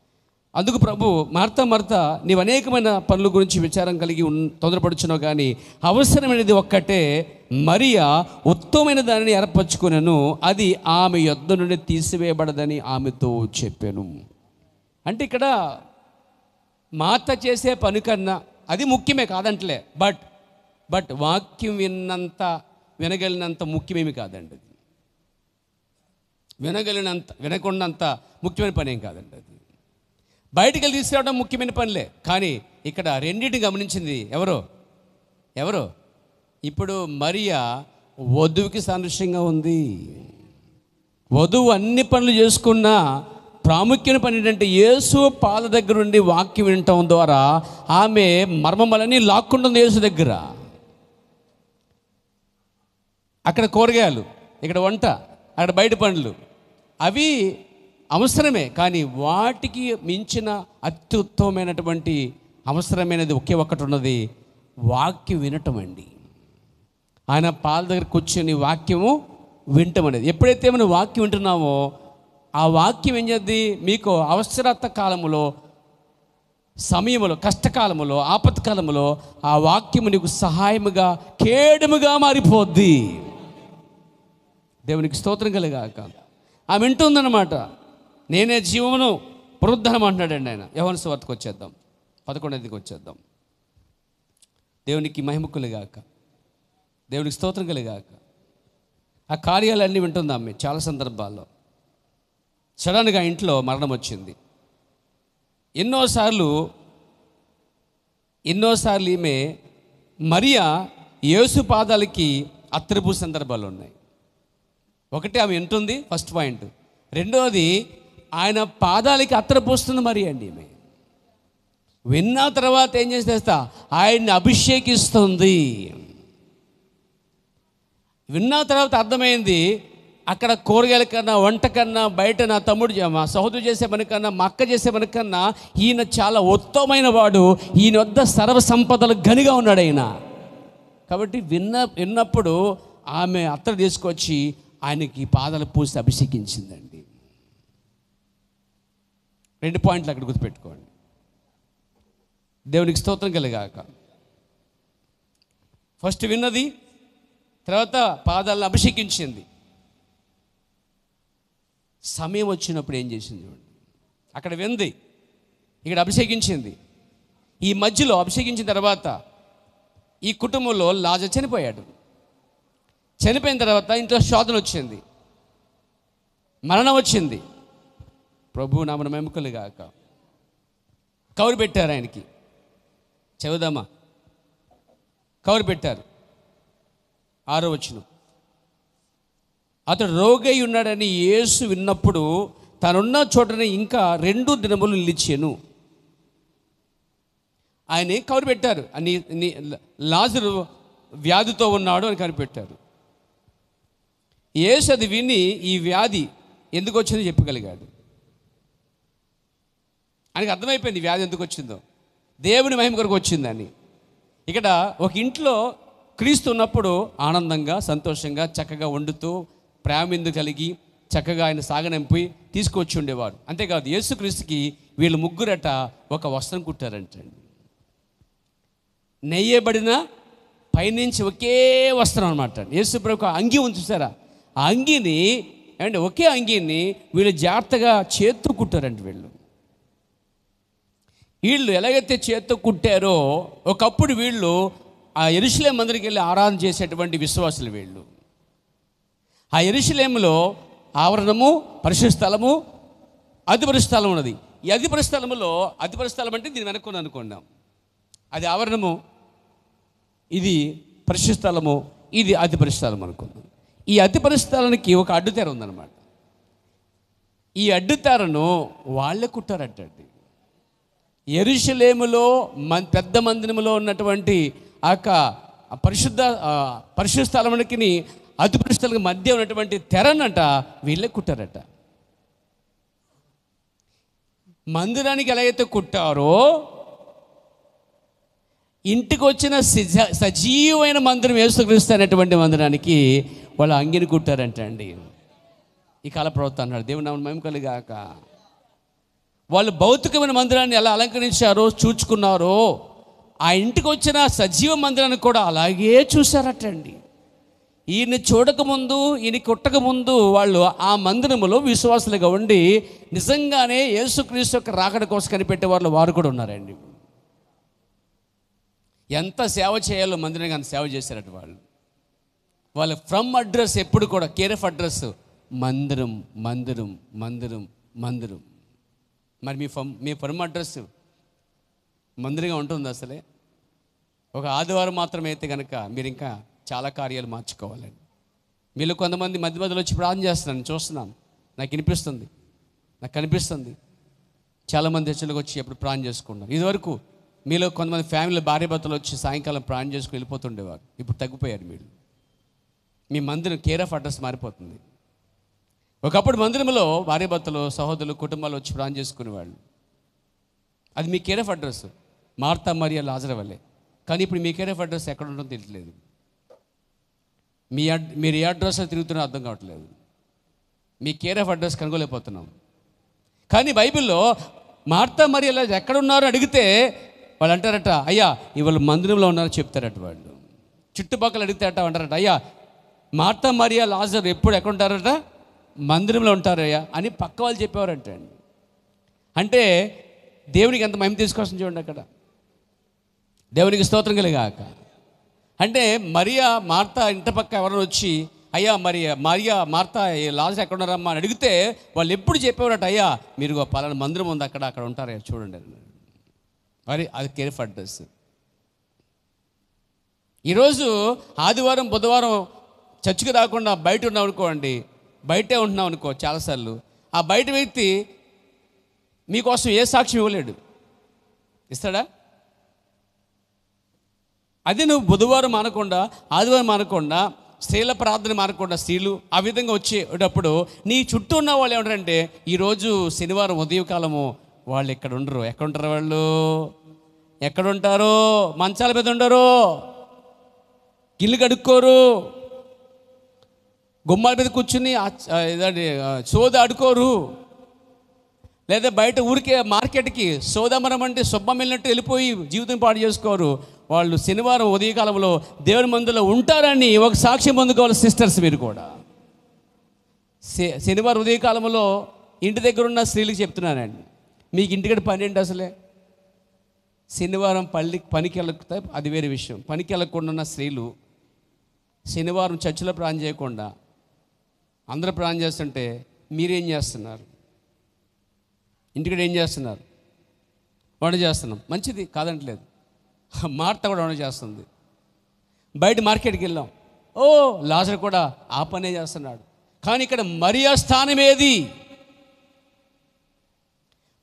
అందుకు ప్రభు, మార్త నీవు అనేకమైన పనుల గురించి విచారం కలిగి తొందరపడుచున్నావు, కానీ అవసరమైనది ఒక్కటే, మరియా ఉత్తమమైన దానిని ఏర్పరచుకున్నాను, అది ఆమె యొద్ద నుండి తీసివేయబడదని ఆమెతో చెప్పాను. అంటే ఇక్కడ మార్త చేసే పని కన్నా అది ముఖ్యమే కాదంటలే, బట్ వాక్యం వినగలిగినంత ముఖ్యమేమి కాదండి. వినకున్నంత ముఖ్యమైన పని ఏం కాదండి. అది బయటికి వెళ్ళి తీసుకురావడం ముఖ్యమైన పనిలే. కానీ ఇక్కడ రెండింటిని గమనించింది ఎవరు? ఇప్పుడు మరియా వధువుకి సాదృశ్యంగా ఉంది. వధువు అన్ని పనులు చేసుకున్నా ప్రాముఖ్యమైన పని ఏంటంటే యేసు పాద దగ్గర నుండి వాక్యం వినటం ద్వారా ఆమె మర్మములన్నీ లాక్కుంటుంది యేసు దగ్గర. అక్కడ కూరగాయలు, ఇక్కడ వంట, అక్కడ బయట పనులు, అవి అవసరమే. కానీ వాటికి మించిన అత్యుత్తమమైనటువంటి అవసరమైనది ఒకే ఒక్కటి ఉన్నది, వాక్యం వినటం అండి. ఆయన పాద దగ్గర కూర్చొని వాక్యము వినటం అనేది. ఎప్పుడైతే మనం వాక్యం వింటున్నామో ఆ వాక్యం ఏం చేద్ది? మీకు అవసరత కాలములో, సమయములో, కష్టకాలములో, ఆపత్కాలములో ఆ వాక్యము నీకు సహాయముగా, కేడముగా మారిపోద్ది. దేవునికి స్తోత్రం కలగాక. ఆమె వింటుందన్నమాట. నేనే జీవమును పునరుద్ధానం అంటున్నాడండి ఆయన. యోహాను సువార్తకు వచ్చేద్దాం, 11కి వచ్చేద్దాం. దేవునికి మహిమ కలుగాక. దేవునికి స్తోత్రం కలిగాక. ఆ కార్యాలన్నీ వింటుంది ఆమె. చాలా సందర్భాల్లో సడన్గా ఇంట్లో మరణం వచ్చింది. ఎన్నోసార్లు ఈమె మరియా యేసు పాదాలకి అత్తరుపు సందర్భాలు ఉన్నాయి. ఒకటి ఆమె వింటుంది, ఫస్ట్ పాయింట్. రెండోది ఆయన పాదాలకి అత్తరు పోస్తుంది మరి అండి. ఈమె విన్న తర్వాత ఏం చేస్తా, ఆయన్ని అభిషేకిస్తుంది. విన్న తర్వాత అర్థమైంది, అక్కడ కూరగాయల కన్నా, వంట కన్నా, బయట నా తమ్ముడు మా సహోదరు చేసే పనికన్నా, మా అక్క చేసే పనికన్నా ఈయన చాలా ఉత్తమమైన వాడు, ఈయన వద్ద సర్వ సంపదలు గనిగా ఉన్నాడు ఆయన. కాబట్టి విన్నప్పుడు ఆమె అత్తరు తీసుకొచ్చి ఆయనకి పాదాలు పూసి అభిషేకించిందండి. 2 పాయింట్లు అక్కడ గుర్తుపెట్టుకోండి. దేవునికి స్తోత్రం కలిగాక. ఫస్ట్ విన్నది, తర్వాత పాదాలను అభిషేకించింది. సమయం వచ్చినప్పుడు ఏం చేసింది చూడండి. అక్కడ వింది, ఇక్కడ అభిషేకించింది. ఈ మధ్యలో అభిషేకించిన తర్వాత ఈ కుటుంబంలో లాజరు చనిపోయాడు. చనిపోయిన తర్వాత ఇంట్లో శోధన వచ్చింది, మరణం వచ్చింది. ప్రభు నామన మెముకలుగాక. కౌరు పెట్టారు ఆయనకి. చదువుదామా? కౌరు పెట్టారు. 6వ వచనం. అతడు రోగై ఉన్నాడని యేసు విన్నప్పుడు తనున్న చోటనే ఇంకా 2 దినములు నిలిచాను. ఆయన కౌరు పెట్టారు. లాజరు వ్యాధితో ఉన్నాడు అని కనిపెట్టారు. యేసు అది విని ఈ వ్యాధి ఎందుకు వచ్చిందో చెప్పగలిగాడు. ఆయనకు అర్థమైపోయింది వ్యాధి ఎందుకు వచ్చిందో, దేవుని మహిమ కొరకు వచ్చిందని. ఇక్కడ ఒక ఇంట్లో క్రీస్తు ఉన్నప్పుడు ఆనందంగా, సంతోషంగా, చక్కగా వండుతూ, ప్రేమిందు కలిగి చక్కగా ఆయన సాగనంపి తీసుకొచ్చి ఉండేవాడు. అంతేకాదు యేసుక్రీస్తుకి వీళ్ళు ముగ్గురట ఒక వస్త్రం కుట్టారంటండి. నెయ్యబడిన పైనుంచి ఒకే వస్త్రం అనమాట. యేసు ప్రభుకు అంగి ఉంది చూసారా, ఆ అంగిని అంటే ఒకే అంగిని వీళ్ళు జాగ్రత్తగా చేత్తో కుట్టారంట. వీళ్ళు ఎలాగైతే చేత్తో కుట్టారో, ఒకప్పుడు వీళ్ళు ఆ యెరూషలేము మందిరానికి వెళ్ళి ఆరాధన చేసేటువంటి విశ్వాసులు వీళ్ళు. ఆ యెరూషలేములో ఆవరణము, పరిశుద్ధ స్థలము, అతి పరిశుద్ధ స్థలం ఉన్నది. ఈ అతి పరిశుద్ధ స్థలములో, అతి పరిశుద్ధ స్థలం అంటే దీన్ని వెనక్కుని అనుకున్నాం, అది ఆవరణము, ఇది పరిశుద్ధ స్థలము, ఇది అతి పరిశుద్ధ స్థలం అనుకున్నాం. ఈ అతి పరిశుద్ధ స్థలానికి ఒక అడ్డుతెర ఉందన్నమాట. ఈ అడ్డుతెరను వాళ్ళే కుట్టారటండి. యెరూషలేములో పెద్ద మందిరములో ఉన్నటువంటి ఆ పరిశుద్ధ స్థలమునికి అతి పరిశుద్ధ మధ్య ఉన్నటువంటి తెరనట వీళ్ళే కుట్టారట. మందిరానికి ఎలాగైతే కుట్టారో, ఇంటికి వచ్చిన సజీవమైన మందిరం యేసుక్రీస్తు అనేటువంటి మందిరానికి వాళ్ళు అంగిని కుట్టారంట అండి. ఈ కాల ప్రవక్త అన్నాడు, దేవుని నామమున మహిమ కలుగాక. వాళ్ళు భౌతికమైన మందిరాన్ని ఎలా అలంకరించారో, చూచుకున్నారో, ఆ ఇంటికి వచ్చిన సజీవ మందిరాన్ని కూడా అలాగే చూశారటండి. ఈయన్ని చూడకముందు, ఈయన కుట్టకముందు వాళ్ళు ఆ మందిరములో విశ్వాసులుగా ఉండి నిజంగానే యేసుక్రీస్తు యొక్క రాకడ కోసం కనిపెట్టే వాళ్ళు వారు కూడా ఉన్నారండి. ఎంత సేవ చేయాలో మందిరం కానీ సేవ చేశారట వాళ్ళు. వాళ్ళ ఫ్రమ్ అడ్రస్ ఎప్పుడు కూడా కేర్ ఆఫ్ అడ్రస్ మందిరం, మందిరం, మందిరం, మందిరం. మరి మీ ఫ్రమ్ అడ్రస్ మందిరంగా ఉంటుంది అసలే. ఒక ఆదివారం మాత్రమే అయితే కనుక మీరు ఇంకా చాలా కార్యాలు మార్చుకోవాలండి. మీలో కొంతమంది మధ్య మధ్యలో వచ్చి ప్రార్థన చేస్తున్నాను, చూస్తున్నాను, నాకు కనిపిస్తుంది. చాలామంది చర్చలకు వచ్చి ఎప్పుడు ప్రార్థన చేసుకున్నారు. ఇదివరకు మీలో కొంతమంది ఫ్యామిలీ భార్య భర్తలు వచ్చి సాయంకాలం ప్రార్థన చేసుకుని వెళ్ళిపోతుండేవారు. ఇప్పుడు తగ్గిపోయారు మీరు. మీ మందిరం కేర్ ఆఫ్ అడ్రస్ మారిపోతుంది. ఒకప్పుడు మందిరంలో భార్య భర్తలు, సహోదరులు, కుటుంబాలు వచ్చి ప్రార్థన చేసుకునేవాళ్ళు. అది మీ care of address, Martha Maria Lazarus వల్లే. కానీ ఇప్పుడు మీ కేర్ ఆఫ్ అడ్రస్ ఎక్కడ ఉంటుందో తెలియట్లేదు. మీరు ఏ అడ్రస్లో తిరుగుతున్నారో అర్థం కావట్లేదు. మీ కేర్ ఆఫ్ అడ్రస్ కనుగోలేకపోతున్నాం. కానీ బైబిల్లో మార్తా మరియా ఎక్కడున్నారో అడిగితే వాళ్ళు అంటారట, అయ్యా ఇవాళ మందిరంలో ఉన్నారని చెప్తారట. వాళ్ళు చుట్టుపక్కల అడిగితే అంటారట, అయ్యా మార్తా మరియా లాజరు ఎప్పుడు ఎక్కడ ఉంటారట, మందిరంలో ఉంటారయ్యా అని పక్క వాళ్ళు చెప్పేవారంట అండి. అంటే దేవునికి ఎంత మహిమ తీసుకొస్తుంది చూడండి అక్కడ. దేవునికి స్తోత్రం కలిగాక. అంటే మరియా మార్తా ఇంటి పక్క ఎవరైనా వచ్చి, అయ్యా మరియా మార్తా లాజరు ఎక్కడ ఉన్నారమ్మా అని అడిగితే వాళ్ళు ఎప్పుడు చెప్పేవారట, అయ్యా మీరు పలానా మందిరం ఉంది అక్కడ ఉంటారు చూడండి. మరి అది కేర్ ఫర్ అడ్రస్. ఈరోజు ఆదివారం బుధవారం చర్చికి రాకుండా బయట ఉన్నాం అనుకోండి, బయటే ఉంటున్నాం అనుకో చాలాసార్లు, ఆ బయట వ్యక్తి మీకోసం ఏ సాక్ష్యం ఇవ్వలేడు, ఇస్తాడా? అదే నువ్వు బుధవారం మానకుండా ఆదివారం మానకుండా స్త్రీల ప్రార్థన మానకుండా స్త్రీలు ఆ విధంగా వచ్చేటప్పుడు నీ చుట్టూ ఉన్న వాళ్ళు ఏమంటారంటే, ఈరోజు శనివారం ఉదయకాలము వాళ్ళు ఇక్కడ ఉండరు. ఎక్కడ ఉంటారు వాళ్ళు? ఎక్కడుంటారు? మంచాల మీద ఉండరు, ఇల్లు కడుక్కోరు, గుమ్మాల మీద కూర్చుని సోద ఆడుకోరు, లేదా బయట ఊరికే మార్కెట్కి సోదామరం అంటే శుభ్రం వెళ్ళినట్టు వెళ్ళిపోయి జీవితం పాడు చేసుకోరు. వాళ్ళు శనివారం ఉదయకాలంలో దేవుని మందిలో ఉంటారని ఒక సాక్ష్యం పొందుకోవాలి సిస్టర్స్. మీరు కూడా శనివారం ఉదయకాలంలో ఇంటి దగ్గర ఉన్న స్త్రీలకు చెప్తున్నానండి, మీకు ఇంటికడ పని ఏంటి అసలే? శనివారం పనికి వెళ్ళకపోతే అది వేరే విషయం. పనికి వెళ్ళకుండా ఉన్న స్త్రీలు శనివారం చర్చిలో ప్రార్థన చేయకుండా అందరూ ప్రార్థన చేస్తుంటే మీరేం చేస్తున్నారు? ఇంటికడ ఏం చేస్తున్నారు? వంట చేస్తున్నాం, మంచిది కాదంటలేదు. మార్త కూడా వంట చేస్తుంది. బయట మార్కెట్కి వెళ్ళాం, ఓ లాజరు కూడా ఆ పనే చేస్తున్నాడు. కానీ ఇక్కడ మరియా స్థానం ఏది?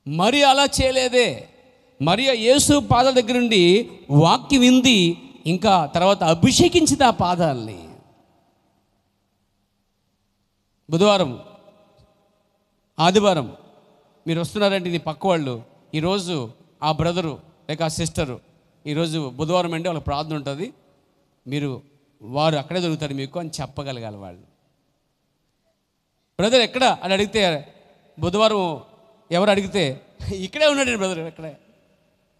మరియా అలా చేయలేదే. మరియా యేసు పాదాల దగ్గర నుండి వాక్యం వింది, ఇంకా తర్వాత అభిషేకించింది ఆ పాదాలని. బుధవారం ఆదివారం మీరు వస్తున్నారంటే నీ పక్క వాళ్ళు ఈరోజు ఆ బ్రదరు లేక ఆ సిస్టరు ఈరోజు బుధవారం అంటే వాళ్ళకి ప్రార్థన ఉంటుంది, వారు అక్కడే దొరుకుతారు మీకు అని చెప్పగలగాలి వాళ్ళు. బ్రదర్ ఎక్కడ అని అడిగితే, బుధవారం ఎవరు అడిగితే ఇక్కడే ఉన్నాడు బ్రదర్,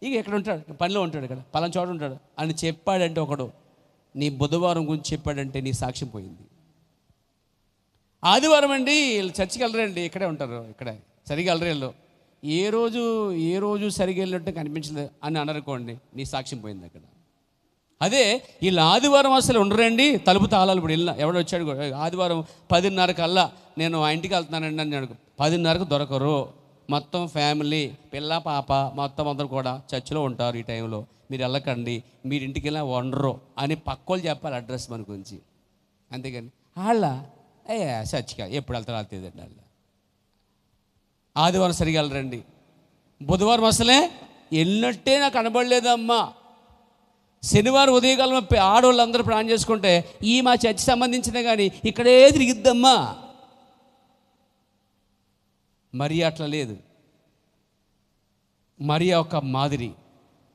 ఎక్కడ ఉంటాడు, పనిలో ఉంటాడు, ఇక్కడ పలానా చోట ఉంటాడు అని చెప్పాడంటే ఒకడు, నీ బుధవారం గురించి చెప్పాడంటే నీ సాక్ష్యం పోయింది. ఆదివారం అండి వీళ్ళు చర్చికి వెళ్ళరండి, ఇక్కడే ఉంటారు, ఇక్కడే సరిగా వెళ్ళరు, ఏ రోజు సరిగా వెళ్ళినట్టు కనిపించలేదు అని అనరుకోండి, నీ సాక్ష్యం పోయింది అక్కడ. అదే వీళ్ళు ఆదివారం అసలు ఉండరండి, తలుపు తాళాలు. ఇప్పుడు వెళ్ళిన ఎవడో వచ్చాడు ఆదివారం 10:30 కల్లా నేను ఆ ఇంటికి వెళ్తున్నానండి అని అడుగు, 10:30కు దొరకరు. మొత్తం ఫ్యామిలీ పిల్ల పాప మొత్తం అందరూ కూడా చర్చిలో ఉంటారు ఈ టైంలో, మీరు వెళ్ళకండి, మీరు ఇంటికి వెళ్ళినా వండరు అని పక్కోళ్ళు చెప్పాలి అడ్రస్ మన గురించి. అంతేగాని వాళ్ళ చర్చిగా ఎప్పుడు వెళ్తారో వెళ్తుందండి వాళ్ళ. ఆదివారం సరిగా వెళ్ళరండి, బుధవారం అసలే వెళ్ళినట్టే నాకు కనబడలేదమ్మా. శనివారం ఉదయకాలం ఆడవాళ్ళందరూ ప్రాణం చేసుకుంటే ఈ మా చర్చి సంబంధించిన కానీ ఇక్కడే తిరిగిద్దమ్మా. మరియా అట్లా లేదు. మరియా ఒక మాదిరి.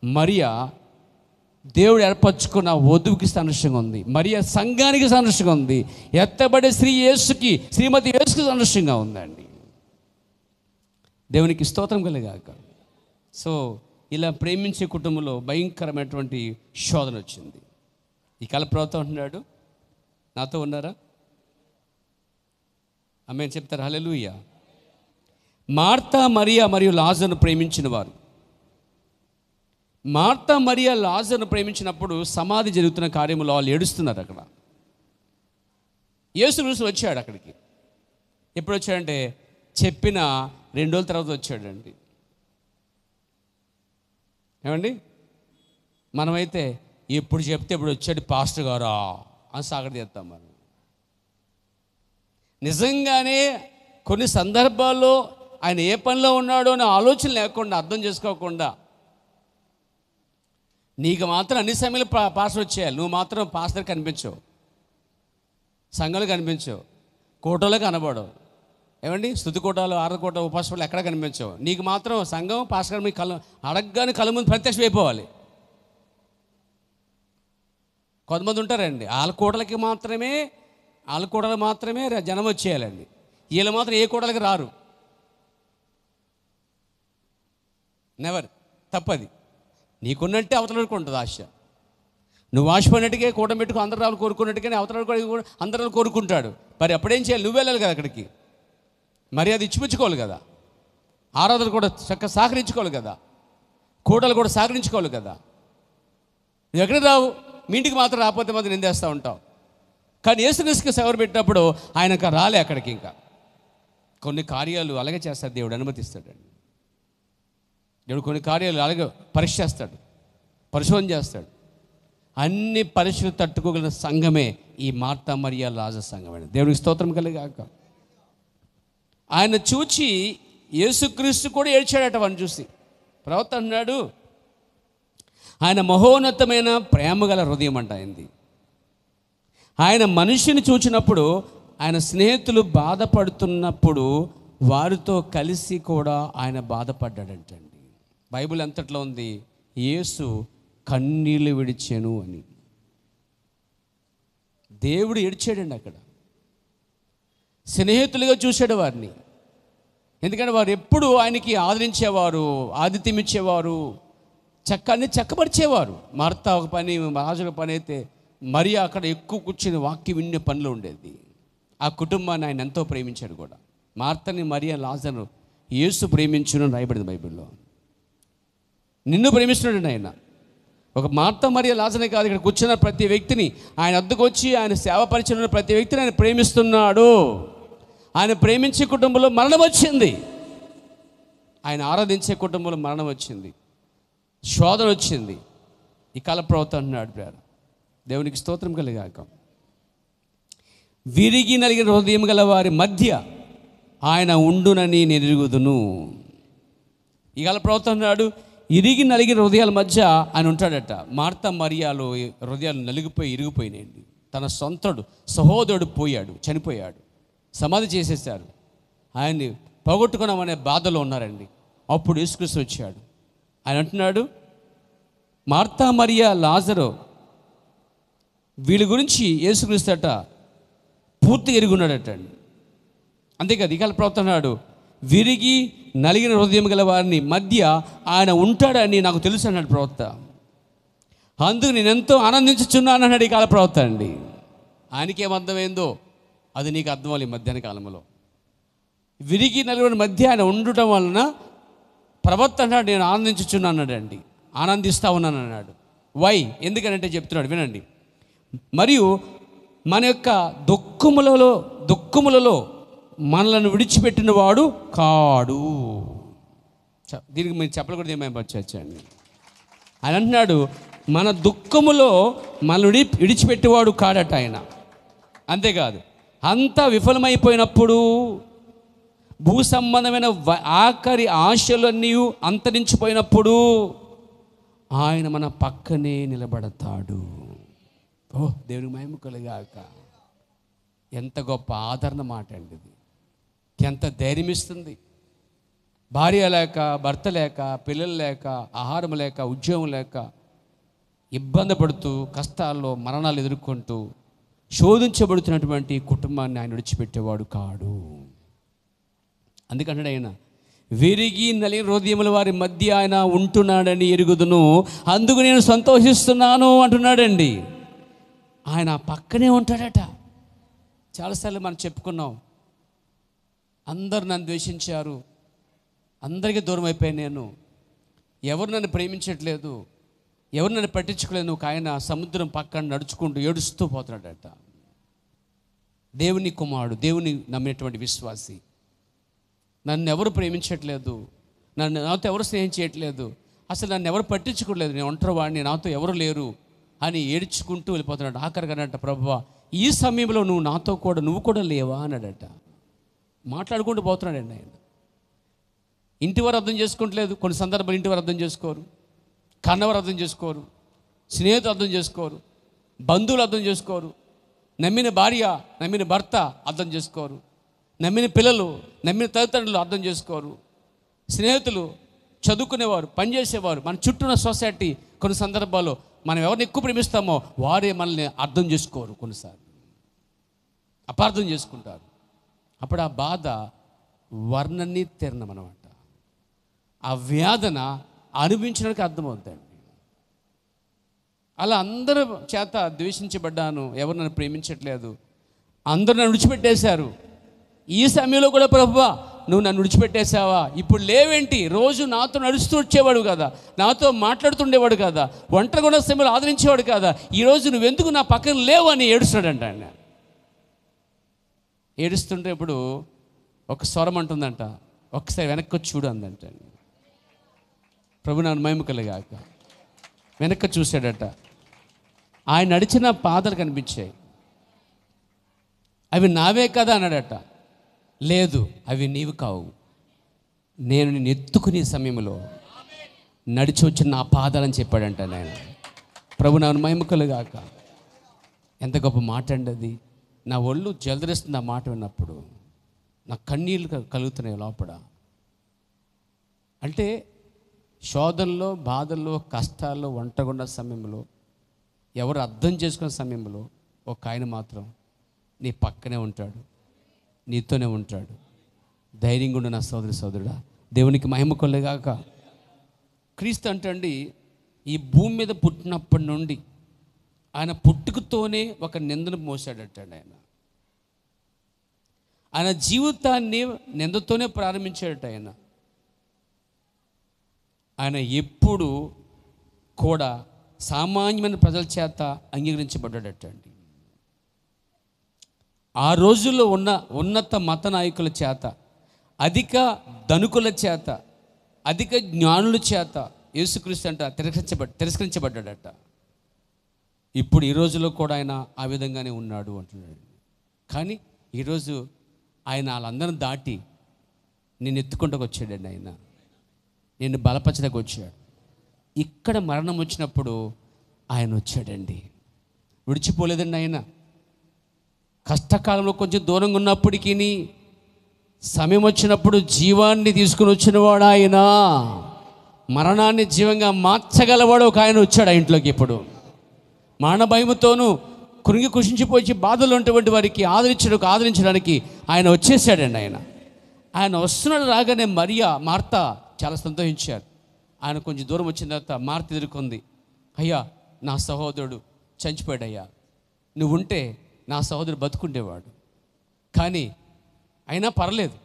మరియా దేవుడు ఏర్పరచుకున్న వధువుకి సాదృశ్యంగా ఉంది. మరియా సంఘానికి సాదృశ్యంగా ఉంది. ఎత్తబడే శ్రీమతి యేసుకి సాదృశ్యంగా ఉందండి. దేవునికి స్తోత్రం కలుగాక. సో ఇలా ప్రేమించే కుటుంబంలో భయంకరమైనటువంటి శోధన వచ్చింది. ఈ కాల ప్రవక్త అంటున్నాడు, నాతో ఉన్నారా? ఆమేన్ చెప్తారు. హల్లెలూయా. మార్తా మరియా మరియు లాజరును ప్రేమించిన వారు. మార్తా మరియా లాజరును ప్రేమించినప్పుడు సమాధి జరుగుతున్న కార్యములో వాళ్ళు ఏడుస్తున్నారు. అక్కడ యేసు వచ్చాడు అక్కడికి. ఎప్పుడు వచ్చాడంటే చెప్పిన 2 రోజుల తర్వాత వచ్చాడండి. ఏమండి, మనమైతే ఎప్పుడు చెప్తే ఇప్పుడు వచ్చాడు పాస్టర్ గారా అని సాగడి చేస్తాం. మనం నిజంగానే కొన్ని సందర్భాల్లో ఆయన ఏ పనిలో ఉన్నాడో అనే ఆలోచన లేకుండా, అర్థం చేసుకోకుండా, నీకు మాత్రం అన్ని సమయంలో పాస్టర్ వచ్చేయాలి, నువ్వు మాత్రం పాస్టర్ కనిపించవు, సంఘాలు కనిపించవు, కోటలో కనబడవు. ఏమండి, స్తుతి కోటాలు, ఆరాధన కోట, ఉపాసనలు ఎక్కడ కనిపించవు. నీకు మాత్రం సంఘం పాస్టర్ మీ అడగగానే కళ్ళ ముందు ప్రత్యక్షం అయిపోవాలి. కొంతమంది ఉంటారండి, వాళ్ళ కోటలు మాత్రమే జనం వచ్చేయాలండి, వీళ్ళు మాత్రం ఏ కోటలకి రారు. నెవర్. తప్పది. నీకున్నట్టే అవతల వరకు ఉంటుంది ఆశ. నువ్వు ఆశపోయినట్టుగా కూటమి పెట్టుకు అందరు రాళ్ళు కోరుకున్నట్టుగానే అవతల కూడా అందరు కోరుకుంటాడు. మరి అప్పుడేం చేయాలి? నువ్వు వెళ్ళాలి కదా అక్కడికి. మరి అది ఇచ్చిపుచ్చుకోవాలి కదా, ఆరాధన కూడా చక్కగా సహకరించుకోవాలి కదా, కూటలు కూడా సహకరించుకోవాలి కదా. నువ్వు ఎక్కడికి రావు, మీ ఇంటికి మాత్రం రాకపోతే మాత్రం నిందేస్తూ ఉంటావు. కానీ యేసుక్రీస్తుకి సేవ పెట్టినప్పుడు ఆయనకు రాలే అక్కడికి. ఇంకా కొన్ని కార్యాలు అలాగే చేస్తాడు దేవుడు, అనుమతిస్తాడండి. దేవుడు కొన్ని కార్యాలు అలాగే పరీక్ష చేస్తాడు, పరిశోధన చేస్తాడు. అన్ని పరీక్షలు తట్టుకోగలిగిన సంఘమే ఈ మార్తా మరియా లాజరు సంఘమే. దేవుడికి స్తోత్రం కలిగాక. ఆయన చూచి యేసుక్రీస్తు కూడా ఏడ్చాడట. వాడిని చూసి ప్రవక్త అన్నాడు, ఆయన మహోన్నతమైన ప్రేమ గల హృదయం అంట అయింది. ఆయన మనిషిని చూచినప్పుడు, ఆయన స్నేహితులు బాధపడుతున్నప్పుడు వారితో కలిసి కూడా ఆయన బాధపడ్డాడంటండి. బైబిల్ అంతట్లో ఉంది, యేసు కన్నీళ్ళు విడిచెను అని. దేవుడు ఏడ్చాడండి అక్కడ. స్నేహితులుగా చూశాడు వారిని. ఎందుకంటే వారు ఎప్పుడు ఆయనకి ఆదరించేవారు, ఆతిథ్యం ఇచ్చేవారు, అన్ని చక్కపరిచేవారు. మార్తా ఒక పని, రాజు ఒక పని అయితే మరియా అక్కడ ఎక్కువ కూర్చుని వాక్యం వినే పనిలో ఉండేది. ఆ కుటుంబాన్ని ఆయన ఎంతో ప్రేమించాడు కూడా. మార్తని, మరియా, లాజరును యేసు ప్రేమించును రాయబడింది బైబిల్లో. నిన్ను ప్రేమిస్తున్నాడు ఆయన. ఒక మార్తా, మరియా, లాజరునే కాదు, ఇక్కడ కూర్చున్న ప్రతి వ్యక్తిని, ఆయన వద్దకు వచ్చి ఆయన సేవ పరిచయం ప్రతి వ్యక్తిని ఆయన ప్రేమిస్తున్నాడు. ఆయన ప్రేమించే కుటుంబంలో మరణం వచ్చింది, ఆయన ఆరాధించే కుటుంబంలో మరణం వచ్చింది, శోధన వచ్చింది. ఈ కాల ప్రవక్త అంటున్నాడు, ప్రేర దేవునికి స్తోత్రం కలిగాక, విరిగి నలిగిన హృదయం గల వారి మధ్య ఆయన ఉండునని నేను ఎరుగుదును. ఈ కాల ప్రవక్త అన్నాడు, ఇరిగి నలిగిన హృదయాల మధ్య ఆయన ఉంటాడట. మార్తా మరియాలు హృదయాలు నలిగిపోయి ఇరిగిపోయినాయండి. తన సహోదరుడు చనిపోయాడు, సమాధి చేసేసారు. ఆయన్ని పోగొట్టుకున్నామనే బాధలో ఉన్నారండి. అప్పుడు యేసుక్రీస్తు వచ్చాడు. ఆయన అంటున్నాడు, మార్తా, మరియా, లాజరు వీళ్ళ గురించి యేసుక్రీస్తు అట పూర్తిగా ఎరిగి ఉన్నాడట అండి. అంతేకాదు, ఇక ప్రవక్త అన్నాడు, విరిగి నలిగిన హృదయం గల వారిని మధ్య ఆయన ఉంటాడని నాకు తెలుసు అన్నాడు ప్రవక్త. అందుకు నేను ఎంతో ఆనందించుచున్నాను అన్నాడు ఈ కాల ప్రవక్త అండి. ఆయనకేం అర్థమైందో అది నీకు అర్థం అవ్వాలి. మధ్యాహ్న కాలంలో విరిగి నలుగురి మధ్య ఆయన ఉండటం వలన ప్రవక్త అన్నాడు, నేను ఆనందించుచున్నాను అన్నాడండి. ఆనందిస్తా ఉన్నాను అన్నాడు. వై? ఎందుకనంటే చెప్తున్నాడు, వినండి. మరియు మన యొక్క దుఃఖములలో మనలను విడిచిపెట్టిన వాడు కాడు. దీనికి మీరు చెప్పకూడదు ఏమైనా వచ్చాయండి. ఆయన అంటున్నాడు, మన దుఃఖములో మనల్ని విడిచిపెట్టేవాడు కాడట ఆయన. అంతేకాదు, అంతా విఫలమైపోయినప్పుడు, భూ సంబంధమైన ఆఖరి ఆశలన్నీ అంతరించిపోయినప్పుడు ఆయన మన పక్కనే నిలబడతాడు. ఓ దేవునికి మహిమ కలుగాక. ఎంత గొప్ప ఆదరణ మాట అండి ఇది. ఎంత ధైర్యం ఇస్తుంది. భార్య లేక, భర్త లేక, పిల్లలు లేక, ఆహారం లేక, ఉద్యోగం లేక ఇబ్బంది పడుతూ, కష్టాల్లో మరణాలు ఎదుర్కొంటూ శోధించబడుతున్నటువంటి కుటుంబాన్ని ఆయన విడిచిపెట్టేవాడు కాడు. అందుకంటే ఆయన విరిగి నలిగిన హృదయముల వారి మధ్య ఆయన ఉంటున్నాడని ఎరుగుదును, అందుకు నేను సంతోషిస్తున్నాను అంటున్నాడండి. ఆయన పక్కనే ఉంటాడట. చాలాసార్లు మనం చెప్పుకున్నాం, అందరు నన్ను ద్వేషించారు, అందరికీ దూరం అయిపోయాను, నేను ఎవరు నన్ను ప్రేమించట్లేదు, ఎవరు నన్ను పట్టించుకోలేదు. ఒక ఆయన సముద్రం పక్కన నడుచుకుంటూ ఏడుస్తూ పోతున్నాడట. దేవుని కుమారుడు, దేవుని నమ్మినటువంటి విశ్వాసి. నన్ను ఎవరు ప్రేమించట్లేదు, నాతో ఎవరు స్నేహం చేయట్లేదు, అసలు నన్ను ఎవరు పట్టించుకోలేదు, నేను ఒంటరి వాడిని, నాతో ఎవరు లేరు అని ఏడ్చుకుంటూ వెళ్ళిపోతున్నాడు. ఆఖరిగా అన్నట్ట, ప్రభువా ఈ సమయంలో నువ్వు కూడా లేవా అన్నాడట. మాట్లాడుకుంటూ పోతున్నాడండి ఆయన. ఇంటివారు అర్థం చేసుకోవట్లేదు. కొన్ని సందర్భాలు ఇంటివారు అర్థం చేసుకోరు, కన్నవారు అర్థం చేసుకోరు, స్నేహితులు అర్థం చేసుకోరు, బంధువులు అర్థం చేసుకోరు, నమ్మిన భార్య, నమ్మిన భర్త అర్థం చేసుకోరు, నమ్మిన పిల్లలు, నమ్మిన తల్లిదండ్రులు అర్థం చేసుకోరు, స్నేహితులు, చదువుకునేవారు, పనిచేసేవారు, మన చుట్టూ ఉన్న సొసైటీ కొన్ని సందర్భాల్లో మనం ఎవరిని ఎక్కువ ప్రేమిస్తామో వారే మనల్ని అర్థం చేసుకోరు, కొన్నిసార్లు అపార్థం చేసుకుంటారు. అప్పుడు ఆ బాధ వర్ణని తీరణం అన్నమాట. ఆ వేదన అనుభవించడానికి అర్థమవుతాయండి. అలా అందరూ చేత ద్వేషించబడ్డాను, ఎవరు నన్ను ప్రేమించట్లేదు, అందరూ నన్ను విడిచిపెట్టేశారు. ఈ సమయంలో కూడా ప్రభువా నువ్వు నన్ను విడిచిపెట్టేశావా, ఇప్పుడు లేవేంటి, రోజు నాతో నడుస్తూ వచ్చేవాడు కదా, నాతో మాట్లాడుతుండేవాడు కదా, ఒంటరిగా ఉన్న సమయంలో ఆదరించేవాడు కదా, ఈరోజు నువ్వెందుకు నా పక్కన లేవు అని ఏడుస్తాడంట ఆయన. ఏడుస్తుంటే ఇప్పుడు ఒక స్వరం అంటుందంట, ఒక్కసారి వెనక్కి వచ్చి చూడు అందంట. ప్రభు నాన్న మహిమ కలుగాక. వెనక్కి చూశాడట, ఆయన నడిచిన పాదలు కనిపించాయి. అవి నావే కదా అన్నాడట. లేదు, అవి నీవు కావు, నేను నిన్ను ఎత్తుకునే సమయంలో నడిచి వచ్చిన నా పాదాలని చెప్పాడంట ఆయన. ప్రభు నాన్న మహిమ కలుగాక. ఎంత గొప్ప మాట అండి అది. నా ఒళ్ళు జలదరిస్తుంది ఆ మాట విన్నప్పుడు, నా కన్నీళ్ళు కలుగుతున్నాయి లోపల. అంటే శోధనలో, బాధల్లో, కష్టాల్లో, ఒంటగున్న సమయంలో, ఎవరు అర్థం చేసుకునే సమయంలో ఒక ఆయన మాత్రం నీ పక్కనే ఉంటాడు, నీతోనే ఉంటాడు. ధైర్యంగా ఉండు నా సోదరుడా. దేవునికి మహిమ కొల్లేగాక. క్రీస్తు అంటండి, ఈ భూమి మీద పుట్టినప్పటి నుండి ఆయన పుట్టుకతోనే ఒక నిందను మోసాడటండి. ఆయన జీవితాన్ని నిందతోనే ప్రారంభించాడట. ఆయన ఎప్పుడు కూడా సామాన్యమైన ప్రజల చేత అంగీకరించబడ్డాడటండి. ఆ రోజుల్లో ఉన్న ఉన్నత మత నాయకుల చేత, అధిక ధనికుల చేత, అధిక జ్ఞానుల చేత యేసుక్రీస్తు అంట తిరస్కరించబడ్డాడట. ఇప్పుడు ఈ రోజులో కూడా ఆయన ఆ విధంగానే ఉన్నాడు అంటున్నాడు. కానీ ఈరోజు ఆయన వాళ్ళందరిని దాటి నేను ఎత్తుకుంటూ వచ్చాడండి. ఆయన నిన్ను బలపరచడానికి వచ్చాడు. ఇక్కడ మరణం వచ్చినప్పుడు ఆయన వచ్చాడండి, విడిచిపోలేదండి. ఆయన కష్టకాలంలో కొంచెం దూరంగా ఉన్నప్పటికీ సమయం వచ్చినప్పుడు జీవాన్ని తీసుకుని వచ్చినవాడు ఆయన. మరణాన్ని జీవంగా మార్చగలవాడు ఒక ఆయన వచ్చాడు ఆ ఇంట్లోకి. ఇప్పుడు మరణ భయముతోనూ కృంగి కృషించిపోయి బాధలు ఉన్నటువంటి వారికి ఆదరించడానికి ఆయన వచ్చేసాడండి. ఆయన వస్తున్నాడు. రాగానే మార్త చాలా సంతోషించారు. ఆయన కొంచెం దూరం వచ్చిన తర్వాత మార్త ఎదుర్కొంది. అయ్యా, నా సహోదరుడు చనిపోయాడయ్యా, నువ్వు ఉంటే నా సహోదరుడు బతుకుండేవాడు, కానీ అయినా పర్లేదు,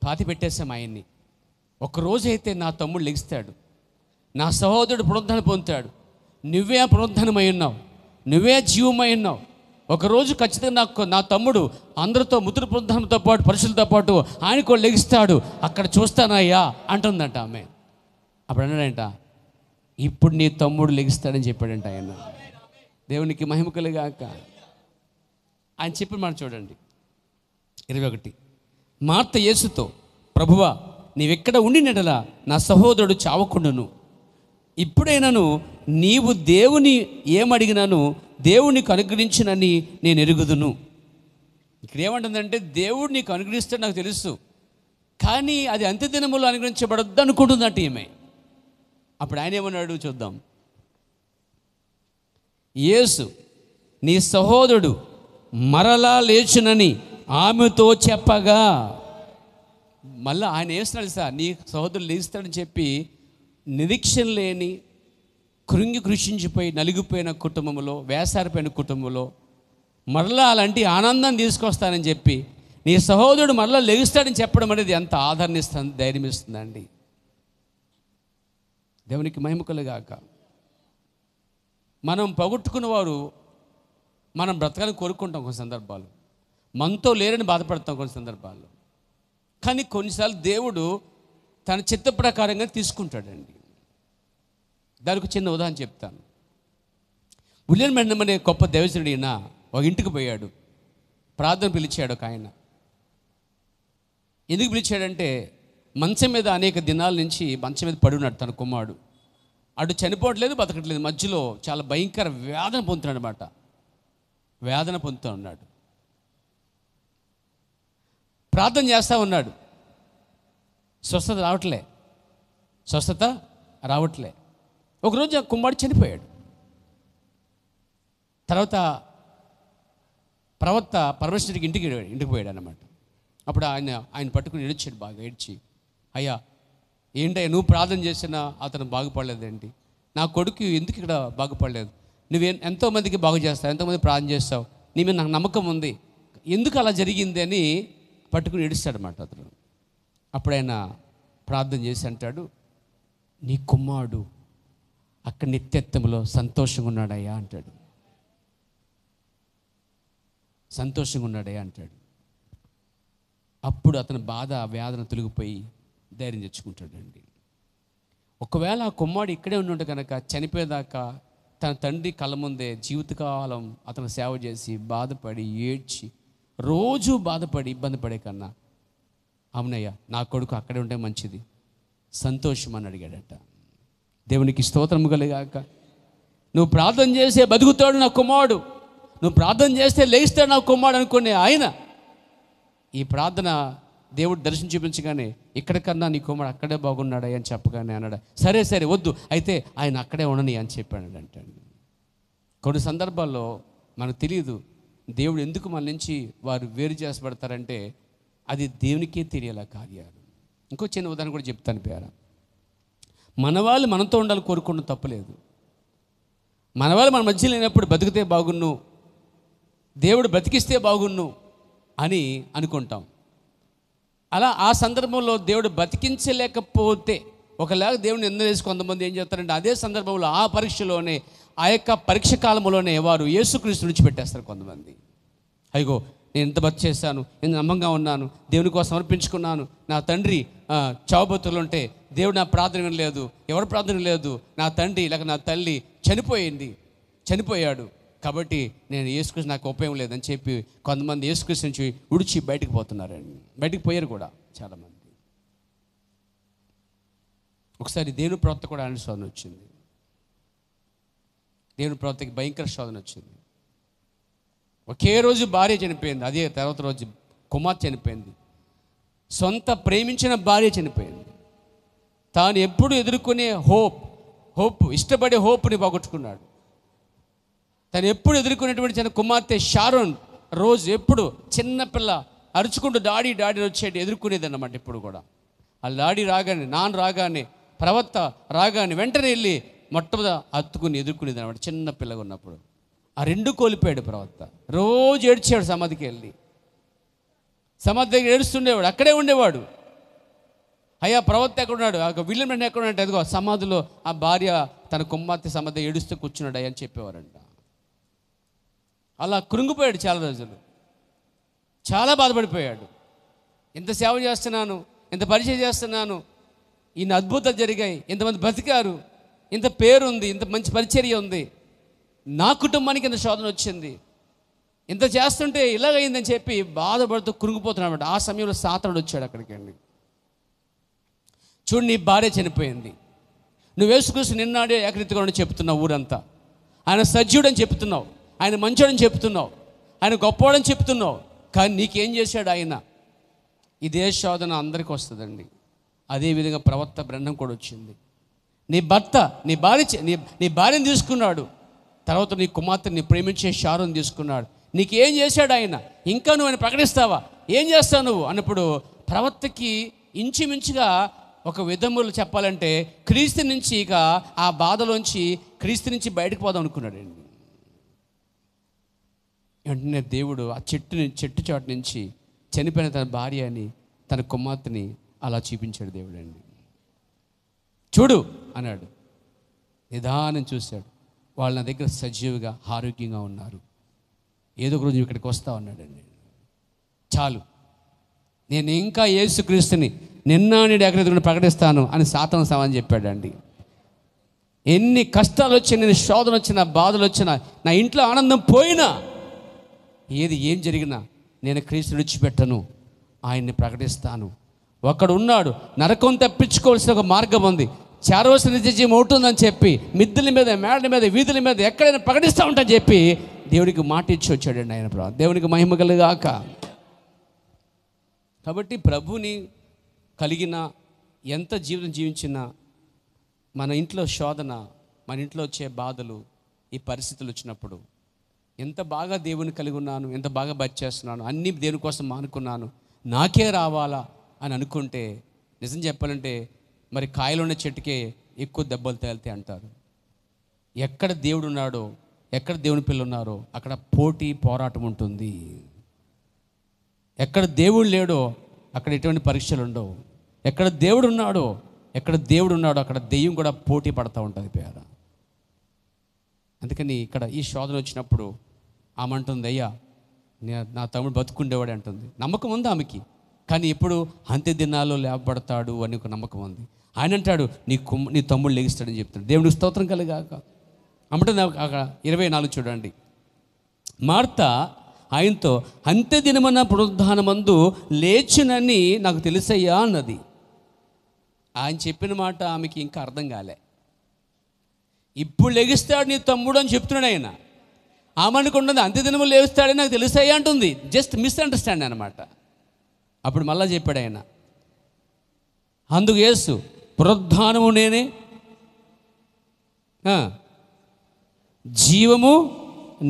పాతి పెట్టేశాం ఆయన్ని. ఒకరోజు అయితే నా తమ్ముడు లెగిస్తాడు, నా సహోదరుడు పునరుద్ధరణ పొందుతాడు, నువ్వే పునరుద్ధరణమై ఉన్నావు, నువ్వే జీవమై ఉన్నావు. ఒకరోజు ఖచ్చితంగా నా తమ్ముడు అందరితో మృతుల పునరుద్ధరణతో పాటు పరిశులతో పాటు ఆయనకు లెగిస్తాడు, అక్కడ చూస్తానయ్యా అంటుందంట ఆమె. అప్పుడు అన్నాడంట, ఇప్పుడు నీ తమ్ముడు లెగిస్తాడని చెప్పాడంట ఆయన. దేవునికి మహిమ కలుగాక. ఆయన చెప్పిన మాట చూడండి 21. మార్త యేసుతో, ప్రభువా, నీవెక్కడ ఉండినట్లా నా సహోదరుడు చావకుండును. ఇప్పుడైనాను నీవు దేవుని ఏమడిగినాను దేవునికి అనుగ్రహించినని నేను ఎరుగుదును. ఇక్కడ ఏమంటుందంటే, దేవుడు నీకు అనుగ్రహిస్తాడు నాకు తెలుసు, కానీ అది అంత్యదినములో అనుగ్రహించబడద్దు అనుకుంటుందంట ఈమె. అప్పుడు ఆయన ఏమన్నాడు చూద్దాం. యేసు, నీ సహోదరుడు మరలా లేచునని ఆమెతో చెప్పగా, మళ్ళీ ఆయన వేస్తున్నాడు సార్, నీ సహోదరుడు లేస్తాడని చెప్పి నిరీక్షణ లేని కృంగి కృషించిపోయి నలిగిపోయిన కుటుంబంలో, వేసారిపోయిన కుటుంబంలో మరలా అలాంటి ఆనందాన్ని తీసుకొస్తానని చెప్పి నీ సహోదరుడు మరలా లెగుస్తాడని చెప్పడం అనేది ఎంత ఆదరణ ఇస్తుంది, ధైర్యం ఇస్తుందండి. దేవునికి మహిమ కలుగాక. మనం పోగొట్టుకున్న వారు మనం బ్రతకాలని కోరుకుంటాం కొన్ని సందర్భాలు, మనతో లేరని బాధపడతాం కొన్ని సందర్భాల్లో. కానీ కొన్నిసార్లు దేవుడు తన చిత్త ప్రకారంగా తీసుకుంటాడండి. దానికి చిన్న ఉదాహరణ చెప్తాను. విలియం బ్రాన్హమ్ అనే గొప్ప దైవజనుడు ఈయన ఒక ఇంటికి పోయాడు, ప్రార్థన పిలిచాడు ఒక ఆయన. ఎందుకు పిలిచాడంటే, మంచం మీద అనేక దినాల నుంచి మంచం మీద పడి ఉన్నాడు తన కుమారుడు. అటు చనిపోవట్లేదు, బతకట్లేదు, మధ్యలో చాలా భయంకర వేదన పొందుతున్నాడు అనమాట. వేదన పొందుతూ ఉన్నాడు. ప్రార్థన చేస్తూ ఉన్నాడు, స్వస్థత రావట్లే. ఒకరోజు ఆ కుమారుడు చనిపోయాడు. తర్వాత ప్రవక్త పరమేశ్వరుడికి ఇంటికి పోయాడు అన్నమాట. అప్పుడు ఆయన పట్టుకుని ఏడ్చాడు, బాగా ఏడ్చి, అయ్యా ఏంటయ్యా నువ్వు ప్రార్థన చేసినా అతను బాగుపడలేదేంటి, నా కొడుకు ఎందుకు ఇక్కడ బాగుపడలేదు, ఎంతోమందికి బాగు చేస్తావు, ఎంతోమంది ప్రార్థన చేస్తావు, నీ మీద నాకు నమ్మకం ఉంది, ఎందుకు అలా జరిగింది అని పట్టుకుని ఏడుస్తాడనమాట అతను. అప్పుడు ఆయన ప్రార్థన చేసి అంటాడు, నీ కుమారుడు అక్కడ నిత్యత్వంలో సంతోషంగా ఉన్నాడయ్యా అంటాడు. సంతోషంగా ఉన్నాడయ్యా అంటాడు. అప్పుడు అతని బాధ వేదన తొలగిపోయి ధైర్యం తెచ్చుకుంటాడండి. ఒకవేళ ఆ కుమారుడు ఇక్కడే ఉండుంటే కనుక చనిపోయేదాకా తన తండ్రి కళ్ళ ముందే జీవితకాలం అతను సేవ చేసి బాధపడి ఏడ్చి రోజు బాధపడి ఇబ్బంది పడే కన్నా, అవునయ్యా నా కొడుకు అక్కడే ఉంటే మంచిది, సంతోషం అని అడిగాడట. దేవునికి స్తోత్రము కలుగాక. నువ్వు ప్రార్థన చేస్తే బతుకుతాడు నా కుమారుడు, నువ్వు ప్రార్థన చేస్తే లేస్తాడు నా కుమారుడు అనుకునే ఆయన ఈ ప్రార్థన దేవుడు దర్శనం చూపించగానే ఇక్కడికన్నా నీ కుమారుడు అక్కడే బాగున్నాడా అని చెప్పగానే అన్నాడు, సరే సరే వద్దు అయితే ఆయన అక్కడే ఉండని అని చెప్పాడు అంటాడు. కొన్ని సందర్భాల్లో మనకు తెలియదు దేవుడు ఎందుకు మన నుంచి వారు వేరు చేసబడతారంటే అది దేవునికే తెలియాల కార్యాలు. ఇంకో చిన్న ఉదాహరణ కూడా చెప్తాను పేర. మన వాళ్ళు మనతో ఉండాలి కోరుకోవడం తప్పులేదు. మన వాళ్ళు మన మధ్య లేనప్పుడు బతికితే బాగున్ను, దేవుడు బ్రతికిస్తే బాగున్ను అని అనుకుంటాం. అలా ఆ సందర్భంలో దేవుడు బతికించలేకపోతే ఒకలాగా దేవుడిని ఎందుకు కొంతమంది ఏం చేస్తారంటే అదే సందర్భంలో ఆ పరీక్షలోనే ఆ యొక్క పరీక్ష కాలంలోనే వారు యేసుక్రీస్తు విడిచిపెట్టేస్తారు కొంతమంది. అయ్యో నేను ఇంత బతి చేశాను, నేను నమ్మంగా ఉన్నాను, దేవుని కోసం సమర్పించుకున్నాను, నా తండ్రి చావుబతులు ఉంటే దేవుడు నా ప్రార్థన లేదు, ఎవరి ప్రార్థన లేదు, నా తండ్రి లేక నా తల్లి చనిపోయాడు కాబట్టి నేను యేసుక్రీస్తు నాకు ఉపయోగం లేదని చెప్పి కొంతమంది యేసుక్రీస్తు నుంచి ఉడిచి బయటకు పోతున్నారండి. బయటకు పోయారు కూడా చాలామంది. ఒకసారి దేవుని ప్రవక్త కూడా ఆయన శోధన వచ్చింది. దేవుని ప్రవక్తకి భయంకర శోధన వచ్చింది. ఒకే రోజు భార్య చనిపోయింది, అదే తర్వాత రోజు కుమార్తె చనిపోయింది. సొంత ప్రేమించిన భార్య చనిపోయింది. తాను ఎప్పుడు ఎదుర్కొనే హోప్ ఇష్టపడే హోప్ని పోగొట్టుకున్నాడు. తను ఎప్పుడు ఎదుర్కొనేటువంటి చిన్న కుమార్తె షారోన్ రోజు ఎప్పుడు చిన్నపిల్ల అరుచుకుంటూ డాడీ వచ్చేటి ఎదుర్కొనేది అన్నమాట. ఇప్పుడు కూడా ఆ డాడీ రాగానే, నాన్న రాగానే, ప్రవక్త రాగానే వెంటనే వెళ్ళి మొట్టమొదట హత్తుకుని ఎదుర్కొనేది అన్నమాట చిన్న పిల్లగా ఉన్నప్పుడు. ఆ రెండు కోల్పోయాడు ప్రవక్త. రోజు ఏడ్చాడు సమాధికి వెళ్ళి, సమాధి దగ్గర ఏడుస్తుండేవాడు, అక్కడే ఉండేవాడు. అయ్యా ప్రవక్త ఎక్కడున్నాడు, ఆ విలియం ఎక్కడున్నాడు, అదిగో సమాధిలో ఆ భార్య తన కుమార్తె సమాధి ఏడుస్తూ కూర్చున్నాడు అని చెప్పేవారంట. అలా కృంగిపోయాడు చాలా రోజులు, చాలా బాధపడిపోయాడు. ఎంత సేవ చేస్తున్నాను, ఎంత పరిచయం చేస్తున్నాను, ఇన్ని అద్భుతాలు జరిగాయి, ఇంతమంది బతికారు, ఇంత పేరు ఉంది, ఇంత మంచి పరిచర్య ఉంది, నా కుటుంబానికి ఇంత శోధన వచ్చింది, ఇంత చేస్తుంటే ఇలాగైందని చెప్పి బాధపడుతూ కృంగిపోతున్నాడు. ఆ సమయంలో సాతానుడు వచ్చాడు అక్కడికి అండి. చూడు నీ భార్య చనిపోయింది, నువ్వు యేసుక్రీస్తు నిన్నాడే ఏకరీతిగా చెప్తున్నావు, ఊరంతా ఆయన సజీవుడని చెప్తున్నావు, ఆయన మంచోడని చెప్తున్నావు, ఆయన గొప్పవాడని చెప్తున్నావు, కానీ నీకేం చేశాడు ఆయన? ఇదే శోధన అందరికీ వస్తుందండి. అదేవిధంగా ప్రవక్త బ్రహ్మం కూడా వచ్చింది. నీ భర్త నీ భార్యను తీసుకున్నాడు, తర్వాత నీ కుమార్తెని ప్రేమించే షారోను తీసుకున్నాడు. నీకేం చేశాడు ఆయన? ఇంకా నువ్వు ఆయన ప్రకటిస్తావా? ఏం చేస్తావు నువ్వు అన్నప్పుడు ప్రవక్తకి ఇంచుమించుగా ఒక విధములు చెప్పాలంటే క్రీస్తు నుంచి ఇక ఆ బాధలోంచి క్రీస్తు నుంచి బయటకు పోదాం అనుకున్నాడండి. వెంటనే దేవుడు ఆ చెట్టు చాటు నుంచి చనిపోయిన తన భార్యని, తన కుమార్తెని అలా చూపించాడు దేవుడు అండి. చూడు అన్నాడు. నిదానం చూశాడు. వాళ్ళ నా దగ్గర సజీవుగా ఆరోగ్యంగా ఉన్నారు, ఏదో ఒక రోజు ఇక్కడికి వస్తా ఉన్నాడండి. చాలు, నేను ఇంకా యేసుక్రీస్తుని నిన్న నేడు ఎక్కడెక్కడ ప్రకటిస్తాను అని సాతాను సమాధానం చెప్పాడండి. ఎన్ని కష్టాలు వచ్చినా, ఎన్ని శోధన వచ్చినా, బాధలు వచ్చినా, నా ఇంట్లో ఆనందం పోయినా, ఏం జరిగినా నేను క్రీస్తుని విడిచిపెట్టను, ఆయన్ని ప్రకటిస్తాను. ఒకడు ఉన్నాడు, నరకం తప్పించుకోవాల్సిన ఒక మార్గం ఉంది, చేరవలసిన నిత్యజీవం అవుతుందని చెప్పి మిద్దెల మీద, మేడల మీద, వీధుల మీద ఎక్కడైనా ప్రకటిస్తూ ఉంటాని చెప్పి దేవునికి మాట ఇచ్చి వచ్చాడండి ఆయన. దేవునికి మహిమ కలుగాక. కాబట్టి ప్రభుని కలిగిన ఎంత జీవితం జీవించినా మన ఇంట్లో శోధన, మన ఇంట్లో వచ్చే బాధలు, ఈ పరిస్థితులు వచ్చినప్పుడు ఎంత బాగా దేవుని కలిగి ఉన్నాను, ఎంత బాగా బతికేస్తున్నాను, అన్నీ దేవుని కోసం మానుకున్నాను, నాకే రావాలా అని అనుకుంటే నిజం చెప్పాలంటే మరి కాయలున్న చెట్టుకే ఎక్కువ దెబ్బలు తేలుతాయి అంటారు. ఎక్కడ దేవుడు ఉన్నాడో, ఎక్కడ దేవుని పిల్లలు ఉన్నారో అక్కడ పోటీ పోరాటం ఉంటుంది. ఎక్కడ దేవుడు లేడో అక్కడ ఎటువంటి పరీక్షలు ఉండవు. ఎక్కడ దేవుడు ఉన్నాడో అక్కడ దెయ్యం కూడా పోటీ పడుతూ ఉంటుంది పేర. అందుకని ఇక్కడ ఈ శోధన వచ్చినప్పుడు ఆమె అంటుంది, అయ్యా నా తమ్ముడు బతుకుండేవాడు అంటుంది. నమ్మకం ఉంది ఆమెకి, కానీ ఎప్పుడు అంత్య దినాల్లో లేపబడతాడు అని ఒక నమ్మకం ఉంది. ఆయన అంటాడు, నీ తమ్ముడు లెగిస్తాడని చెప్తాడు. దేవుడికి స్తోత్రం కలుగాక. అమ్మటం అక్కడ 24 చూడండి. మార్త ఆయనతో, అంత్య దినమన్న పునరుద్ధానమందు లేచునని నాకు తెలుసయ్యా అన్నది. ఆయన చెప్పిన మాట ఆమెకి ఇంకా అర్థం కాలే. ఇప్పుడు లెగిస్తాడు నీ తమ్ముడు అని చెప్తున్నాడు ఆయన. ఆమె అనుకుంటుంది అంత్యదినము లేస్తాడని నాకు తెలుసయ్యా అంటుంది. జస్ట్ మిస్అండర్స్టాండ్ అనమాట. అప్పుడు మళ్ళా చెప్పాడు ఆయన, అందుకు యేసు, పునరుద్ధానము నేనే, జీవము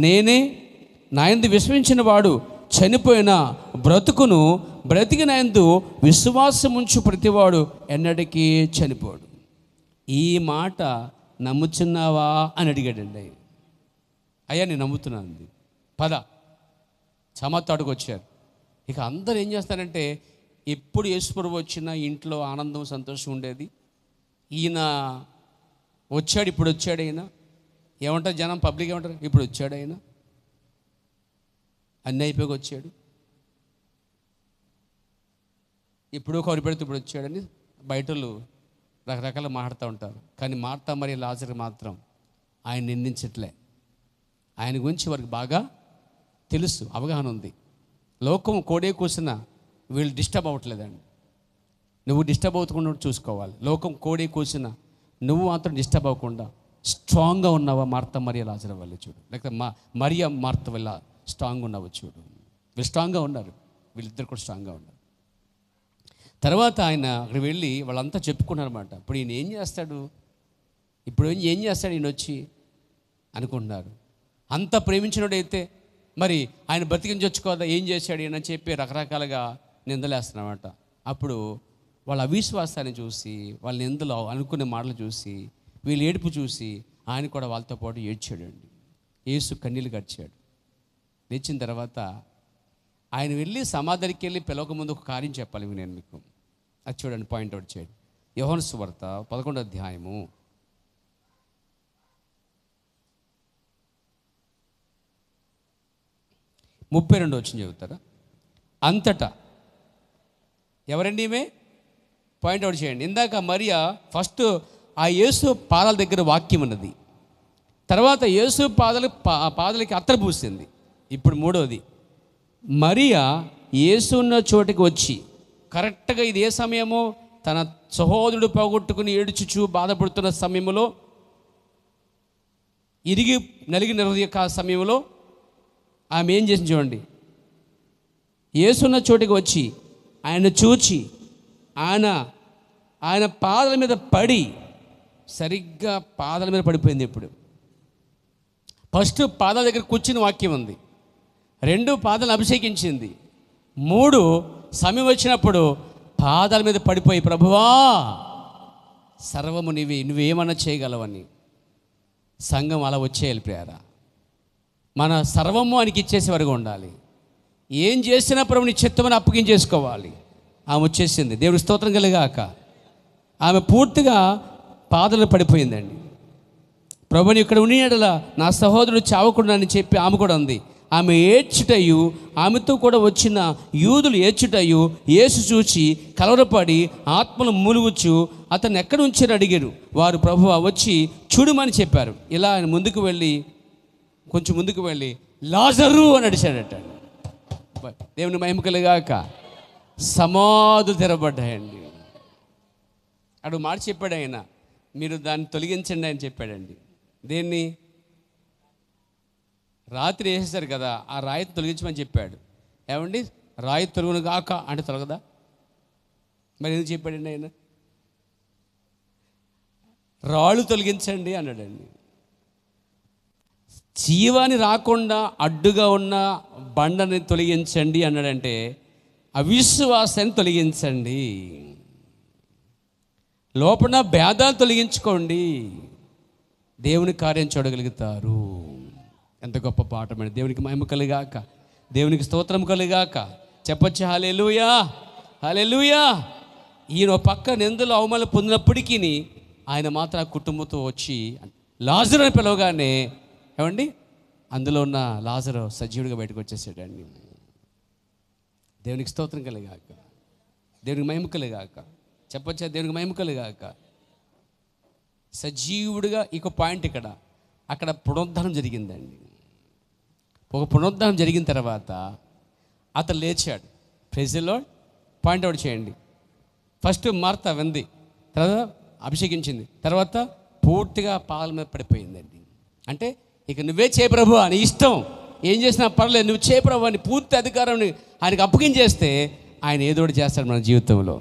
నేనే, నా యందు విశ్వసించిన వాడు చనిపోయిన బ్రతుకును, బ్రతికిన యందు విశ్వాసముంచు ప్రతివాడు ఎన్నటికీ చనిపోడు. ఈ మాట నమ్ముచున్నావా అని అడిగాడండి. అయ్యా నేను నమ్ముతున్నాను, పద సమాతాడుకు వచ్చారు. ఇక అందరూ ఏం చేస్తారంటే, ఎప్పుడు యేసుప్రభువు వచ్చినా ఇంట్లో ఆనందం సంతోషం ఉండేది. ఈయన వచ్చాడు, ఇప్పుడు వచ్చాడు ఈయన. ఏమంటారు జనం, పబ్లిక్ ఏమంటారు, ఇప్పుడు వచ్చాడు ఆయన, అన్నీ అయిపోయి వచ్చాడు, ఇప్పుడు కౌరు పెడితే ఇప్పుడు వచ్చాడని బయటలు రకరకాల మాట్లాడుతూ ఉంటారు. కానీ మార్తా మరియు లాజరు మాత్రం ఆయన నిందించట్లే. ఆయన గురించి వారికి బాగా తెలుసు, అవగాహన ఉంది. లోకం కోడే కూర్చున్నా వీళ్ళు డిస్టర్బ్ అవ్వట్లేదండి. నువ్వు డిస్టర్బ్ అవుకుండా చూసుకోవాలి. లోకం కోడే కూర్చున్నా నువ్వు మాత్రం డిస్టర్బ్ అవ్వకుండా స్ట్రాంగ్గా ఉన్నావా మార్తా మరియు లాజరు వల్ల చూడు, లేకపోతే మరియా మార్త వల్ల స్ట్రాంగ్ ఉన్నావు చూడు. వీళ్ళు స్ట్రాంగ్గా ఉన్నారు, వీళ్ళిద్దరు కూడా స్ట్రాంగ్గా ఉన్నారు. తర్వాత ఆయన అక్కడికి వెళ్ళి వాళ్ళంతా చెప్పుకున్నారన్నమాట. ఇప్పుడు ఈయన ఏం చేస్తాడు, ఏం చేస్తాడు ఈయన వచ్చి అనుకుంటున్నారు. అంత ప్రేమించినోడైతే మరి ఆయన బ్రతికించొచ్చుకోదా, ఏం చేశాడు ఈయన అని చెప్పి రకరకాలుగా నిందలేస్తున్నమాట. అప్పుడు వాళ్ళ అవిశ్వాసాన్ని చూసి, వాళ్ళ నిందలు అనుకునే మాటలు చూసి, వీళ్ళు ఏడుపు చూసి ఆయన కూడా వాళ్ళతో పాటు ఏడ్చాడండి. యేసు కన్నీళ్ళు గడిచాడు. లేచిన తర్వాత ఆయన వెళ్ళి సమాధికి వెళ్ళి పిలవక ముందు ఒక కార్యం చెప్పాలి నేను మీకు. అది చూడండి, పాయింట్అవుట్ చేయండి. యోహాను సువార్త 11వ అధ్యాయము 32 వచ్చిన చెబుతారా. అంతటా ఎవరండి ఈమె, పాయింట్అవుట్ చేయండి. ఇందాక మరియా ఫస్ట్ ఆ యేసు పాదాల దగ్గర వాక్యం ఉన్నది, తర్వాత యేసు పాదాలకి అత్తరు పూసింది. ఇప్పుడు మూడోది, మరియా యేసు ఉన్న చోటికి వచ్చి కరెక్ట్గా ఇది ఏ సమయమో, తన సహోదరుడు పోగొట్టుకుని ఏడుచుచు బాధపడుతున్న సమయంలో, ఇరిగి నలిగి నిలదీక సమయంలో ఆమె ఏం చేసింది చూడండి. యేసున్న చోటికి వచ్చి ఆయన చూచి ఆయన పాదాల మీద పడి, సరిగ్గా పాదాల మీద పడిపోయింది. ఇప్పుడు ఫస్ట్ పాదాల దగ్గర కూర్చుని వాక్యం ఉంది, 2 పాదాలను అభిషేకించింది, 3 సమయం వచ్చినప్పుడు పాదాల మీద పడిపోయి, ప్రభువా సర్వము నువ్వేమన్నా చేయగలవని. సంఘం అలా వచ్చేయాలి ప్రియారా. మన సర్వము ఆయనకి ఇచ్చేసేవారుగా ఉండాలి. ఏం చేసినా ప్రభు నీ చిత్తమని అప్పగించేసుకోవాలి. ఆమె వచ్చేసింది, దేవుడి స్తోత్రం కలిగాక. ఆమె పూర్తిగా పాదాలు పడిపోయిందండి. ప్రభుని ఇక్కడ ఉన్నలా నా సహోదరుడు చావకుండా అని చెప్పి ఆమె కూడా ఉంది. ఆమె ఏడ్చుటయు, ఆమెతో కూడా వచ్చిన యూదులు ఏడ్చుటయు యేసు చూచి కలవరపడి ఆత్మలు మూలుగుచ్చు అతను ఎక్కడ ఉంచారని అడిగారు. వారు ప్రభువా వచ్చి చూడమని చెప్పారు. ఇలా ఆయన కొంచెం ముందుకు వెళ్ళి లాజరు అని అడిచాడట. దేవుని మహిమ కలుగాక. సమాధులు తెరబడ్డాయండి. అడు మాట చెప్పాడు ఆయన, మీరు దాన్ని తొలగించండి అని చెప్పాడండి. దేన్ని? రాత్రి వేసేసారు కదా, ఆ రాయి తొలగించమని చెప్పాడు. ఏమండి, రాయి తొలగును గాక అంటే తొలగదా? మరి ఎందుకు చెప్పాడండి ఆయన? రాళ్ళు తొలగించండి అన్నాడండి. జీవాన్ని రాకుండా అడ్డుగా ఉన్న బండని తొలగించండి అన్నాడంటే అవిశ్వాసాన్ని తొలగించండి, లోపల భేదాలు తొలగించుకోండి, దేవుని కార్యం చూడగలుగుతారు. ఎంత గొప్ప పాఠం. దేవునికి మహిమ కలుగాక, దేవునికి స్తోత్రం కలుగాక. చెప్పొచ్చు హల్లెలూయా, హల్లెలూయా. ఈయన పక్క నిందలు అవమానాలు పొందినప్పటికీ ఆయన మాత్రం ఆ కుటుంబంతో వచ్చి లాజరు అని పిలవగానే ఏమండి అందులో ఉన్న లాజరు సజీవుడిగా బయటకు వచ్చేసాడండి. దేవునికి స్తోత్రం కలిగాక, దేవునికి మహిమ కలిగాక, చెప్పొచ్చా దేవునికి మహిమ కలిగాక. సజీవుడిగా ఇక పాయింట్ ఇక్కడ, అక్కడ పునరుద్ధానం జరిగిందండి. ఒక పునరుద్ధానం జరిగిన తర్వాత అతను లేచాడు. Praise the Lord. Point out చేయండి. ఫస్ట్ మార్త వింది, తర్వాత అభిషేకించింది, తర్వాత పూర్తిగా పాల మీద పడిపోయిందండి. అంటే ఇక నువ్వే చేయ ప్రభు అని ఇష్టం, ఏం చేసినా పర్లేదు, నువ్వు చేయ ప్రభు అని పూర్తి అధికారం ఆయనకు అప్పగించేస్తే ఆయన ఏదో ఒకటి చేస్తాడు మన జీవితంలో.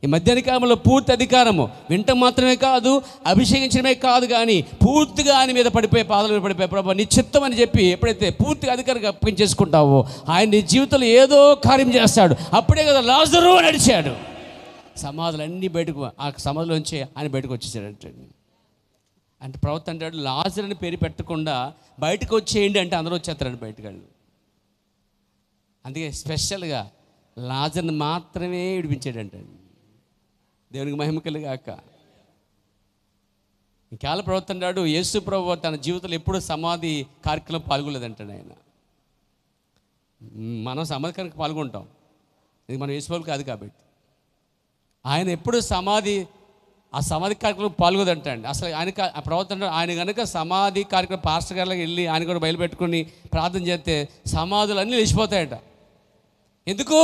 ఈ మధ్యాహ్న కాలంలో పూర్తి అధికారము వింటం మాత్రమే కాదు, అభిషేకించడమే కాదు, కానీ పూర్తిగా ఆయన మీద పడిపోయి, పాదాల మీద పడిపోయి, ప్రభు నీ చిత్తం అని చెప్పి ఎప్పుడైతే పూర్తిగా అధికారంగా అప్పగించేసుకుంటావో ఆయన నీ జీవితంలో ఏదో కార్యం చేస్తాడు. అప్పుడే కదా లాజరు నడిచాడు. సమాధులన్నీ బయటకు, ఆ సమాధిలోంచి ఆయన బయటకు వచ్చేసాడంటే. అంటే ప్రవక్త అంటాడు, లాజరు అని పేరు పెట్టకుండా బయటకు వచ్చేయండి అంటే అందరూ వచ్చేస్తారండి బయటకు వాళ్ళు. అందుకే స్పెషల్గా లాజర్ని మాత్రమే విడిపించాడంటే. దేవునికి మహిమ కలిగాక. ఇంకేళ్ళ ప్రవక్త అంటాడు, యేసు ప్రభు తన జీవితంలో ఎప్పుడూ సమాధి కార్యక్రమం పాల్గొలేదంటాడు ఆయన. మనం సమాధి కార్యక్రమం పాల్గొంటాం, ఇది మనం యేసు ప్రభు కాదు కాబట్టి. ఆయన ఎప్పుడు ఆ సమాధి కార్యక్రమం పాల్గొదంటండి. అసలు ఆ ప్రవక్త అంటాడు, ఆయన కనుక సమాధి కార్యక్రమం పాస్టర్ గారికి వెళ్ళి ఆయన కూడా బయలుపెట్టుకుని ప్రార్థన చేస్తే సమాధులు అన్నీ లేచిపోతాయట. ఎందుకు?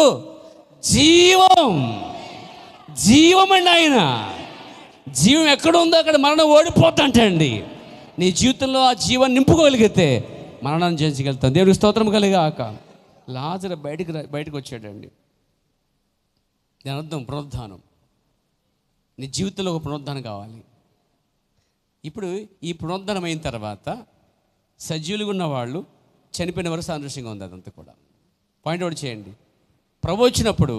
జీవం అండి. ఆయన జీవం ఎక్కడ ఉందో అక్కడ మరణం ఓడిపోతుంటండి. నీ జీవితంలో ఆ జీవాన్ని నింపుకోగలిగితే మరణాన్ని జయించగలుగుతాం. దేవుడికి స్తోత్రం కలిగాక. లాజరు బయటకు వచ్చాడండి. దాని అర్థం పునరుద్ధానం. నీ జీవితంలో ఒక పునరుద్ధానం కావాలి. ఇప్పుడు ఈ పునరుద్ధానం అయిన తర్వాత సజీవులుగా ఉన్న వాళ్ళు చనిపోయిన వరకు సాదృశ్యంగా ఉంది. అదంతా కూడా పాయింట్ అవుట్ చేయండి. ప్రభు వచ్చినప్పుడు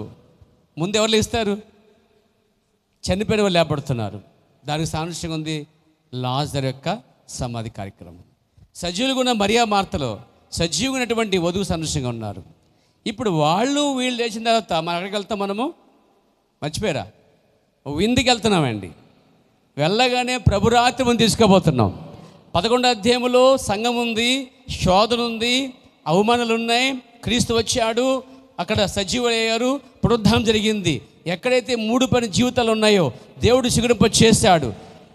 ముందు ఎవరు లేస్తారు? చనిపోయిన వాళ్ళు లేపడుతున్నారు. దానికి సాదృశ్యంగా ఉంది లాజరు యొక్క సమాధి కార్యక్రమం. సజీవులుగా ఉన్న మరియా మార్తలో సజీవుగా ఉన్నటువంటి వధువు సాదృశ్యంగా ఉన్నారు. ఇప్పుడు వీళ్ళు లేచిన తర్వాత మనం ఎక్కడికి వెళ్తాం? మనము మర్చిపోయారా? విందుకి వెళ్తున్నామండి. వెళ్ళగానే ప్రభురాత్రి మనం తీసుకుపోతున్నాం. 11వ అధ్యాయంలో సంఘం ఉంది, శోధన ఉంది, అవమానాలు ఉన్నాయి, క్రీస్తు వచ్చాడు, అక్కడ సజీవులయ్యారు, పునరుద్ధానం జరిగింది. ఎక్కడైతే 3 పని జీవితాలు ఉన్నాయో దేవుడు సిగురింప చేశాడు.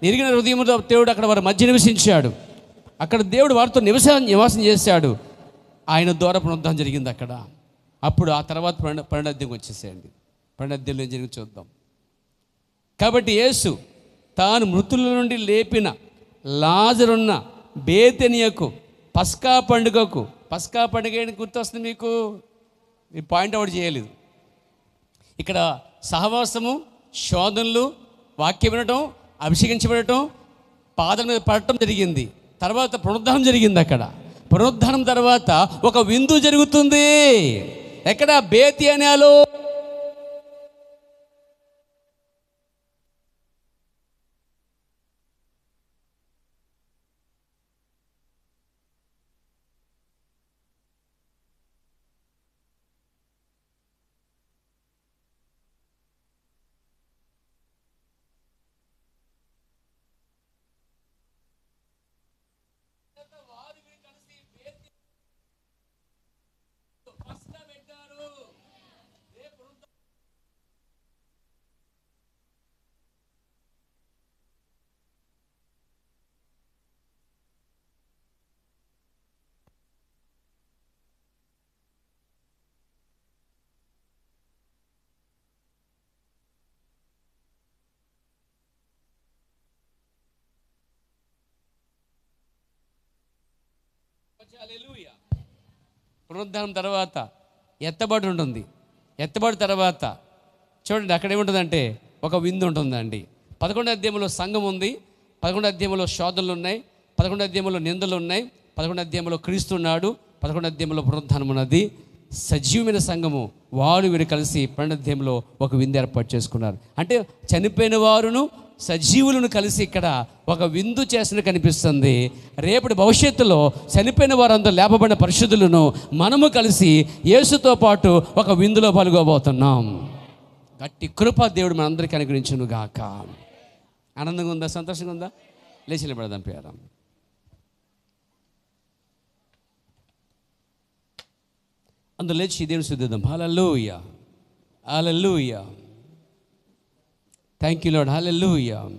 నిరిగిన హృదయంతో దేవుడు అక్కడ వారి మధ్య నివసించాడు. అక్కడ దేవుడు వారితో నివాసం చేశాడు. ఆయన ద్వారా పునరుద్ధానం జరిగింది అక్కడ. అప్పుడు ఆ తర్వాత 12వ అధ్యాయం వచ్చేసేయండి. 12వ అధ్యాయంలో ఏం జరిగి చూద్దాం. కాబట్టి యేసు తాను మృతుల నుండి లేపిన లాజరున్న బేతనియకు పస్కా పండుగకు, పస్కా పండుగ గుర్తొస్తుంది మీకు? ఈ పాయింట్ అవుట్ చేయలేదు. ఇక్కడ సహవాసము, శోధనలు, వాక్యం వినటం, అభిషేకించబడటం, పాదల మీద పడటం జరిగింది. తర్వాత పునరుద్ధానం జరిగింది. అక్కడ పునరుద్ధానం తర్వాత ఒక విందు జరుగుతుంది. ఎక్కడ? బేతనియలో. పునరుద్ధానం తర్వాత ఎత్తబడి ఉంటుంది. ఎత్తబడి తర్వాత చూడండి అక్కడ ఏముంటుందంటే ఒక విందు ఉంటుందండి. 11వ అధ్యాయంలో సంఘం ఉంది, 11వ అధ్యాయంలో శోధనలు ఉన్నాయి, 11వ అధ్యాయంలో నిందలు ఉన్నాయి, 11వ అధ్యాయంలో క్రీస్తు ఉన్నాడు, 11వ అధ్యాయంలో పునరుద్ధానం ఉన్నది. సజీవమైన సంఘము వీరు కలిసి 12వ అధ్యాయంలో ఒక విందు ఏర్పాటు చేసుకున్నారు. అంటే చనిపోయిన వారును సజీవులను కలిసి ఇక్కడ ఒక విందు చేసిన కనిపిస్తుంది. రేపటి భవిష్యత్తులో చనిపోయిన వారందరూ లేపబడిన పరిశుద్ధులను మనము కలిసి యేసుతో పాటు ఒక విందులో పాల్గొబోతున్నాం. గట్టి కృప దేవుడు మనందరికీ అనుగ్రహించును గాక. ఆనందంగా ఉందా? సంతోషంగా ఉందా? లేచి నిలబడదాం ప్రియారా. అందరూ లేచి దేవుని స్తుతిద్దాం. Hallelujah, hallelujah. Thank you Lord. Hallelujah.